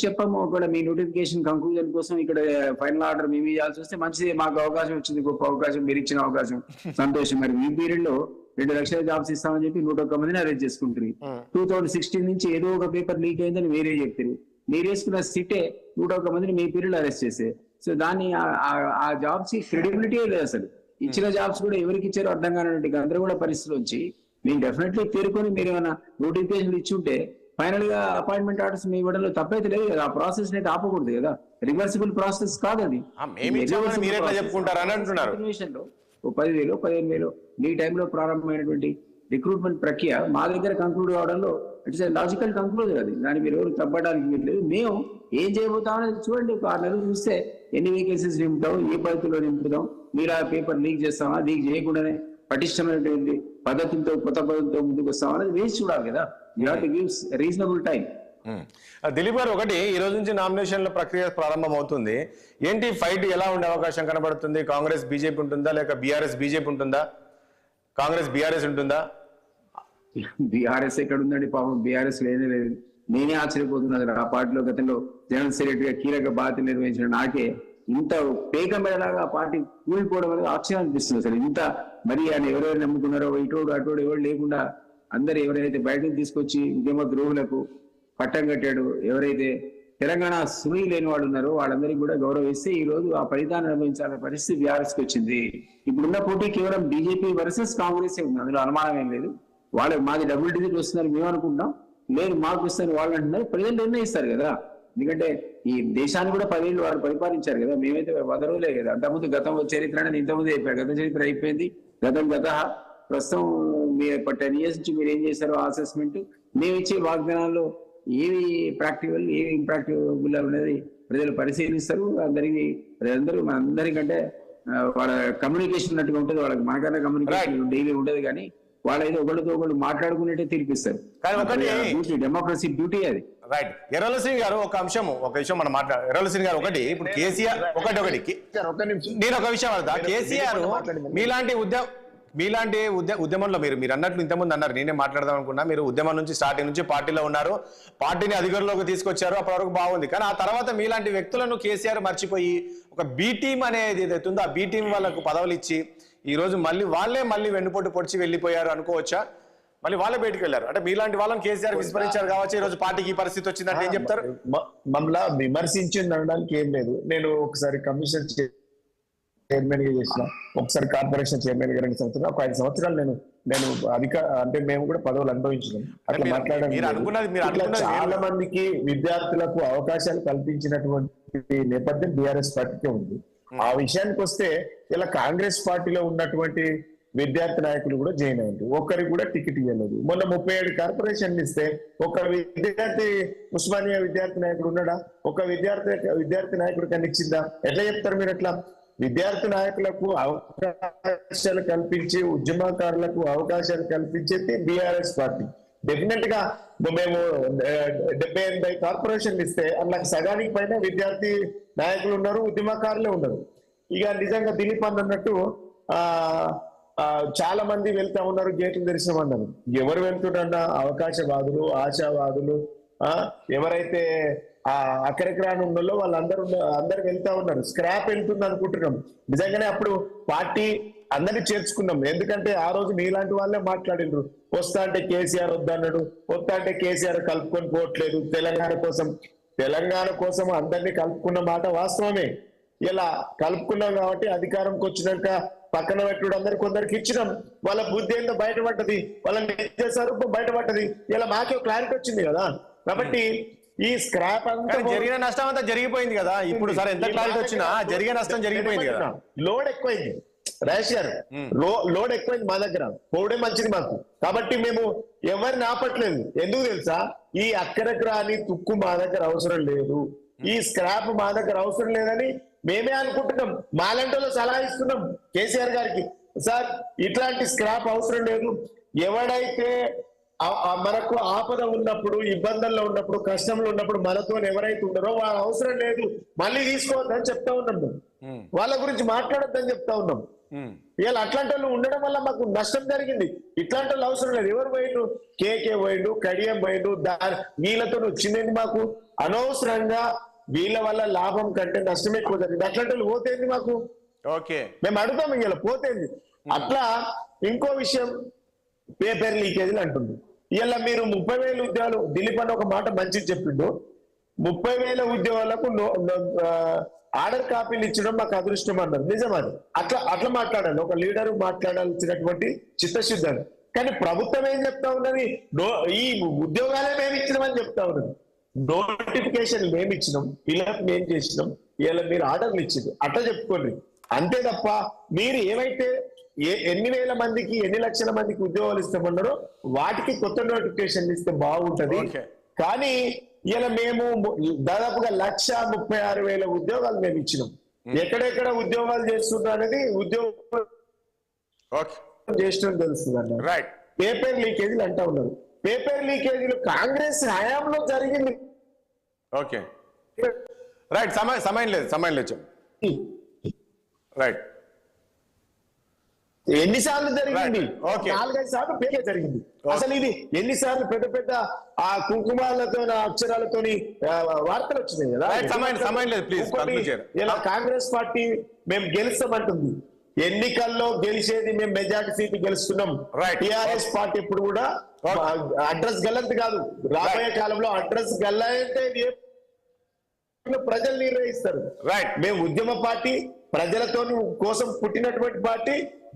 చెప్పము కూడా మీ నోటిఫికేషన్ కంక్లూజన్ కోసం ఇక్కడ ఫైనల్ ఆర్డర్ మేము ఇవ్వాల్సి వస్తే మంచిది, మాకు అవకాశం వచ్చింది, గొప్ప అవకాశం, మీరు ఇచ్చిన అవకాశం, సంతోషం. మరి ఈ పీరియడ్ లో 2 లక్షల జాబ్స్ ఇస్తామని చెప్పి 101 మందిని అరెస్ట్ చేసుకుంటారు. 2016 నుంచి ఏదో ఒక పేపర్ లీక్ అయిందని మీరే చెప్తారు. మీరు వేసుకున్న సిట్టే 101 మందిని మీ పీరియడ్ అరెస్ట్ చేసే. సో దాన్ని ఆ జాబ్స్ క్రెడిబిలిటీ లేదు. అసలు ఇచ్చిన జాబ్స్ కూడా ఎవరికి ఇచ్చారో అర్థం కానివ్వండి గందరగోళ పరిస్థితి వచ్చి మేము డెఫినెట్లీ పేర్కొని మీరు ఏమైనా నోటిఫికేషన్లు ఇచ్చి ఉంటే ఫైనల్ గా అపాయింట్మెంట్ ఆర్డర్స్ మీ ఇవ్వడంలో తప్పైతే లేదు కదా. ఆ ప్రాసెస్ అయితే ఆపకూడదు కదా, రివర్సిబుల్ ప్రాసెస్ కాదు అది. విషయంలో 10,000 15,000 మీ టైంలో ప్రారంభమైనటువంటి రిక్రూట్మెంట్ ప్రక్రియ మా దగ్గర కంక్లూడ్ కావడంలో ఇట్స్ లాజికల్ కంక్లూజన్. అది దాన్ని మీరు ఎవరు తప్పడానికి లేదు. మేము ఏం చేయబోతామనేది చూడండి. ఒక 6 నెలలు చూస్తే ఎన్ని వేకెన్సీస్ నింపుతాం, ఏ పద్ధతిలో నింపుతాం, మీరు ఆ పేపర్ లీక్ చేస్తామా, లీక్ చేయకుండానే పటిష్టమైనటువంటి పద్ధతులతో కొత్త పద్ధతితో ముందుకు వస్తాం అనేది వేసి చూడాలి కదా. You have to give reasonable time. Dilip గారు, ఒకటి ఈ రోజు నుంచి నామినేషన్ల ప్రక్రియ ప్రారంభం అవుతుంది. ఏంటి ఫైట్ ఎలా ఉండే అవకాశం కనబడుతుంది? కాంగ్రెస్ బీజేపీ ఉంటుందా, లేక బీఆర్ఎస్ బీజేపీ ఉంటుందా, కాంగ్రెస్ బీఆర్ఎస్ ఉంటుందా? బీఆర్ఎస్ ఎక్కడ ఉందండి పాపం, బీఆర్ఎస్ లేనే లేదు. నేనే ఆశ్చర్యపోతున్నా. ఆ పార్టీలో గతంలో జనరల్ సెక్రటరీగా కీలక బాధ్యత నిర్వహించిన నాకే ఇంత పేకమేలాగా ఆ పార్టీ కూలిపోవడం అనేది ఆశ్చర్యం అనిపిస్తుంది. అసలు ఇంత మరి ఆయన ఎవరెవరు నమ్ముకున్నారో ఇటోడు అటోడు ఎవరు లేకుండా అందరు ఎవరైతే బయటకు తీసుకొచ్చి ఉద్యమ ద్రోహులకు పట్టం కట్టాడు, ఎవరైతే తెలంగాణ సుని లేని వాళ్ళు ఉన్నారో వాళ్ళందరికీ కూడా గౌరవిస్తే ఈ రోజు ఆ ఫలితాన్ని అనుభవించాలనే పరిస్థితి బీఆర్ఎస్కి వచ్చింది. ఇప్పుడున్న పోటీ కేవలం బీజేపీ వర్సెస్ కాంగ్రెస్ ఉంది, అందులో అనుమానం ఏం లేదు. మాది డబుల్ డిజిట్ వస్తుందని మేము అనుకుంటాం, లేదు మాకు వస్తుందని వాళ్ళు అంటున్నారు. ప్రజలు నిర్ణయిస్తారు కదా. ఎందుకంటే ఈ దేశాన్ని కూడా 10 ఏళ్ళు వారు పరిపాలించారు కదా, మేమైతే 100 రోజులే కదా. అంతకుముందు గతం చరిత్ర అనేది ఇంతకుముందు అయిపోయాడు, గత చరిత్ర అయిపోయింది. గత ప్రస్తుతం మీరు 10 years నుంచి మీరు ఏం చేశారో అసెస్మెంట్, మేము ఇచ్చే వాగ్దానాల్లో ఏవి ప్రాక్టికల్ ఏవి ఇంప్రాక్టికల్ అనేది ప్రజలు పరిశీలిస్తారు. అందరూ మనందరికంటే వాళ్ళ కమ్యూనికేషన్ ఉన్నట్టుగా ఉంటుంది, వాళ్ళకి మనకన్నా కమ్యూనికేషన్ డైలీ ఉండదు. కానీ వాళ్ళ ఏదో ఒకళ్ళతో ఒకళ్ళు మాట్లాడుకునేట్టే తీర్పిస్తారు. డెమోక్రసీ డ్యూటీ అది. రైట్. ఎర్రల శ్రీ గారు ఒక విషయం మనం ఎర్రల శ్రీ గారు ఒకటి ఇప్పుడు కేసీఆర్ నేను ఒక విషయం అడుగుతా. కేసీఆర్ మీలాంటి ఉద్యమంలో మీరు అన్నట్లు ఇంతకుముందు అన్నారు, నేనే మాట్లాడదాం అనుకున్నా. మీరు ఉద్యమం నుంచి స్టార్టింగ్ నుంచి పార్టీలో ఉన్నారు, పార్టీని అధికారంలోకి తీసుకొచ్చారు, అప్పటి వరకు బాగుంది. కానీ ఆ తర్వాత మీలాంటి వ్యక్తులను కేసీఆర్ మర్చిపోయి ఒక బి టీం అనేది ఏదైతే ఉందో ఆ బి టీం వాళ్ళకు పదవులు ఇచ్చి ఈ రోజు మళ్ళీ వెన్నుపోటు పొడిచి వెళ్ళిపోయారు అనుకోవచ్చా? మళ్ళీ వాళ్ళే బయటకు వెళ్ళారు అంటే మీలాంటి వాళ్ళని కేసీఆర్ విస్మరించారు కావచ్చు. ఈ రోజు పార్టీకి ఈ పరిస్థితి వచ్చిందంటే ఏం చెప్తారు? మమ్మల్ని విమర్శించింది అనడానికి ఏం లేదు. నేను ఒకసారి కమిషన్ చైర్మన్ గా చేసిన, ఒకసారి కార్పొరేషన్ చైర్మన్ గా 2 సంవత్సరాలు, ఒక 5 సంవత్సరాలు నేను అంటే మేము కూడా పదవులు అనుభవించినాం. అట్లా మాట్లాడాలి. చాలా మందికి విద్యార్థులకు అవకాశాలు కల్పించినటువంటి నేపథ్యం బీఆర్ఎస్ పార్టీకే ఉంది. ఆ విషయానికి వస్తే ఇలా కాంగ్రెస్ పార్టీలో ఉన్నటువంటి విద్యార్థి నాయకులు కూడా జాయిన్ అయ్యారు, ఒక్కరికి కూడా టికెట్ ఇవ్వలేదు. మొన్న 37 కార్పొరేషన్లు ఇస్తే ఒక విద్యార్థి ఉస్మానియా విద్యార్థి నాయకుడు ఉన్నాడా? ఒక విద్యార్థి నాయకుడు కన్నా ఇచ్చిందా? ఎట్లా చెప్తారు మీరు? ఎట్లా విద్యార్థి నాయకులకు అవకాశాలు కల్పించి ఉద్యమకారులకు అవకాశాలు కల్పించేది బీఆర్ఎస్ పార్టీ. డెఫినెట్ గా మేము 70-80 కార్పొరేషన్లు ఇస్తే అట్లా సగానికి పైన విద్యార్థి నాయకులు ఉన్నారు, ఉద్యమకారులే ఉన్నారు. ఇక నిజంగా దిలీప్ అన్నట్టు చాలా మంది వెళ్తా ఉన్నారు, గేట్లు తెరిచినామన్నారు. ఎవరు వెళ్తుండన్నా అవకాశవాదులు, ఆశావాదులు, ఎవరైతే అక్కడికి ఉన్నలో అందరు వెళ్తా ఉన్నారు. స్క్రాప్ వెళ్తుంది అనుకుంటున్నాం. నిజంగానే అప్పుడు పార్టీ అందరినీ చేర్చుకున్నాం. ఎందుకంటే ఆ రోజు నీలాంటి వాళ్ళే మాట్లాడిండ్రు. వస్తా అంటే కేసీఆర్ వద్దన్నాడు, వస్తా అంటే కేసీఆర్ కలుపుకొని పోవట్లేదు. తెలంగాణ కోసం అందరినీ కలుపుకున్న మాట వాస్తవమే. ఇలా కలుపుకున్నాం కాబట్టి అధికారంకి వచ్చినాక పక్కన పెట్టుడు కొందరికి ఇచ్చినాం. వాళ్ళ బుద్ధి ఏందో బయటపడ్డది, వాళ్ళ నిజ స్వరూపం బయటపడ్డది. ఇలా మాకే క్లారిటీ వచ్చింది కదా. కాబట్టి ఈ స్క్రాప్ అంతా జరిగిన నష్టం అంతా జరిగిపోయింది కదా. ఇప్పుడు సరే ఎంత క్లారిటీ వచ్చినా జరిగే నష్టం జరిగిపోయింది కదా. లోడ్ ఎక్కువైంది రాజేష్ గారు, లోడ్ ఎక్కువైంది మా దగ్గర. పోవడే మంచిది మాకు. కాబట్టి మేము ఎవరిని ఆపట్లేదు. ఎందుకు తెలుసా? ఈ అక్కడికి రాని తుక్కు మా దగ్గర అవసరం లేదు, ఈ స్క్రాప్ మా దగ్గర అవసరం లేదని మేమే అనుకుంటున్నాం. మాలాంటి వాళ్ళు సలహా ఇస్తున్నాం కేసీఆర్ గారికి. సార్ ఇట్లాంటి స్క్రాప్ అవసరం లేదు. ఎవడైతే మనకు ఆపద ఉన్నప్పుడు, ఇబ్బందుల్లో ఉన్నప్పుడు, కష్టంలో ఉన్నప్పుడు మనతో ఎవరైతే ఉన్నారో వాళ్ళ అవసరం లేదు, మళ్ళీ తీసుకోవద్దని చెప్తా ఉన్నాం. వాళ్ళ గురించి మాట్లాడొద్దని చెప్తా ఉన్నాం. ఇవాళ అట్లాంటి వాళ్ళు ఉండడం వల్ల మాకు నష్టం జరిగింది. ఇట్లాంటి వాళ్ళు అవసరం లేదు. ఎవరు పోయిండు? కేకే పోయిండు, కడియం పోయిండు. వీళ్ళతో వచ్చింది మాకు అనవసరంగా. వీళ్ళ వల్ల లాభం కంటే నష్టం ఎక్కువ జరిగింది. అట్లాంటి వాళ్ళు పోతేంది మాకు? ఓకే, మేము అడుగుతాం ఇలా పోతేంది. అట్లా ఇంకో విషయం, పేపర్ లీకేజీలు అంటుంది. ఇలా మీరు 30,000 ఉద్యోగాలు, దిలీప్ అని ఒక మాట మంచిది చెప్పిండు, 30,000 ఉద్యోగాలకు ఆర్డర్ కాపీలు ఇచ్చడం మాకు అదృష్టం అన్నారు. నిజమది. అట్లా మాట్లాడాలి ఒక లీడర్ మాట్లాడాల్సినటువంటి చిత్తశుద్ధి. కానీ ప్రభుత్వం ఏం చెప్తా ఉన్నది? ఈ ఉద్యోగాలే మేము ఇచ్చినామని చెప్తా ఉన్నది. నోటిఫికేషన్ మేము ఇచ్చినాం, ఫిలప్ మేము చేసినాం, ఇలా మీరు ఆర్డర్లు ఇచ్చింది అట్లా చెప్పుకోండి. అంతే తప్ప మీరు ఏవైతే ఎన్ని వేల మందికి, ఎన్ని లక్షల మందికి ఉద్యోగాలు ఇస్తామన్నారో వాటికి కొత్త నోటిఫికేషన్ ఇస్తే బాగుంటది. కానీ ఇలా మేము దాదాపుగా 1,36,000 ఉద్యోగాలు మేము ఇచ్చినాం. ఎక్కడెక్కడ ఉద్యోగాలు చేస్తున్నా అనేది ఉద్యోగం చేసిన తెలుస్తుంది అన్న. పేపర్ లీకేజీలు అంటా ఉన్నారు. పేపర్ లీకేజీలు కాంగ్రెస్ హయాంలో జరిగింది. Okay, right. సమయం లేదు. రైట్. ఎన్నిసార్లు జరిగింది? 4-5 సార్లు పేకే జరిగింది. అసలు ఇది ఎన్నిసార్లు పెద్ద పెద్ద ఆ కుంకుమాలతో అక్షరాలతోని వార్తలు వచ్చినాయి కదా. సమయం లేదు, ప్లీజ్. ఇలా కాంగ్రెస్ పార్టీ మేము గెలుస్తామంటుంది. ఎన్నికల్లో గెలిచేది మేము మెజార్టీ సీట్ గెలుస్తున్నాం. టిఆర్ఎస్ పార్టీ ఇప్పుడు కూడా అడ్రస్ గల్లంత కాదు. రాబోయే కాలంలో అడ్రస్ గల్లంటే ప్రజలు నిర్ణయిస్తారు. మేము ఉద్యమ పార్టీ, ప్రజలతో కోసం పుట్టినటువంటి పార్టీ,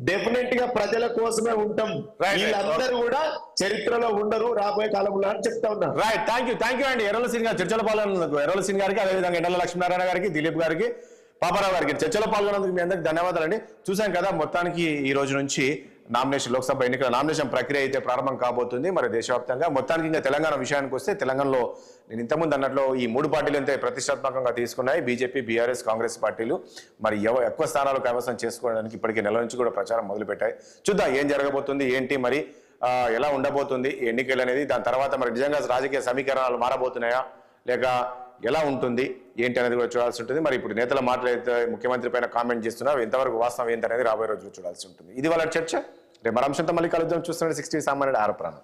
డెఫినెట్ గా ప్రజల కోసమే ఉంటాం. వీళ్ళందరూ కూడా చరిత్రలో ఉండరు రాబోయే కాలంలో అని చెప్తా ఉన్నా. రైట్, థ్యాంక్ యూ అండి ఎర్రల సింగ్ గారు, చర్చలో పాల్గొన్నందుకు ఎర్రల సింగ్ గారికి, అదేవిధంగా ఎండల లక్ష్మీనారాయణ గారికి, దిలీప్ గారికి, పాపారావు గారికి చర్చలో పాల్గొన్నందుకు మీ అందరికి ధన్యవాదాలండి. చూసాం కదా, మొత్తానికి ఈ రోజు నుంచి నామినేషన్, లోక్సభ ఎన్నికల నామినేషన్ ప్రక్రియ అయితే ప్రారంభం కాబోతుంది మరి దేశవ్యాప్తంగా. మొత్తానికి ఇంకా తెలంగాణ విషయానికి వస్తే, తెలంగాణలో నేను ఇంతకుముందు అన్నట్లు ఈ 3 పార్టీలు అయితే ప్రతిష్టాత్మకంగా తీసుకున్నాయి. బీజేపీ, బీఆర్ఎస్, కాంగ్రెస్ పార్టీలు మరి ఎక్కువ స్థానాలు కైవసం చేసుకోవడానికి ఇప్పటికే నెల నుంచి కూడా ప్రచారం మొదలుపెట్టాయి. చూద్దాం ఏం జరగబోతుంది, ఏంటి మరి ఎలా ఉండబోతుంది ఎన్నికలు అనేది. దాని తర్వాత మరి నిజంగా రాజకీయ సమీకరణాలు మారబోతున్నాయా, లేక ఎలా ఉంటుంది ఏంటి అనేది కూడా చూడాల్సి ఉంటుంది. మరి ఇప్పుడు నేతల మాటలు అయితే ముఖ్యమంత్రి పైన కామెంట్ చేస్తున్నారు, ఎంతవరకు వాస్తవం ఏంటి అనేది రాబోయే రోజులు చూడాల్సి ఉంటుంది. ఇది వాళ్ళ చర్చ. రేపు మరో అంశంతో మళ్ళీ కలుద్దాం. చూస్తున్న 60 సామాన్యుడు ఆరప్రాణం.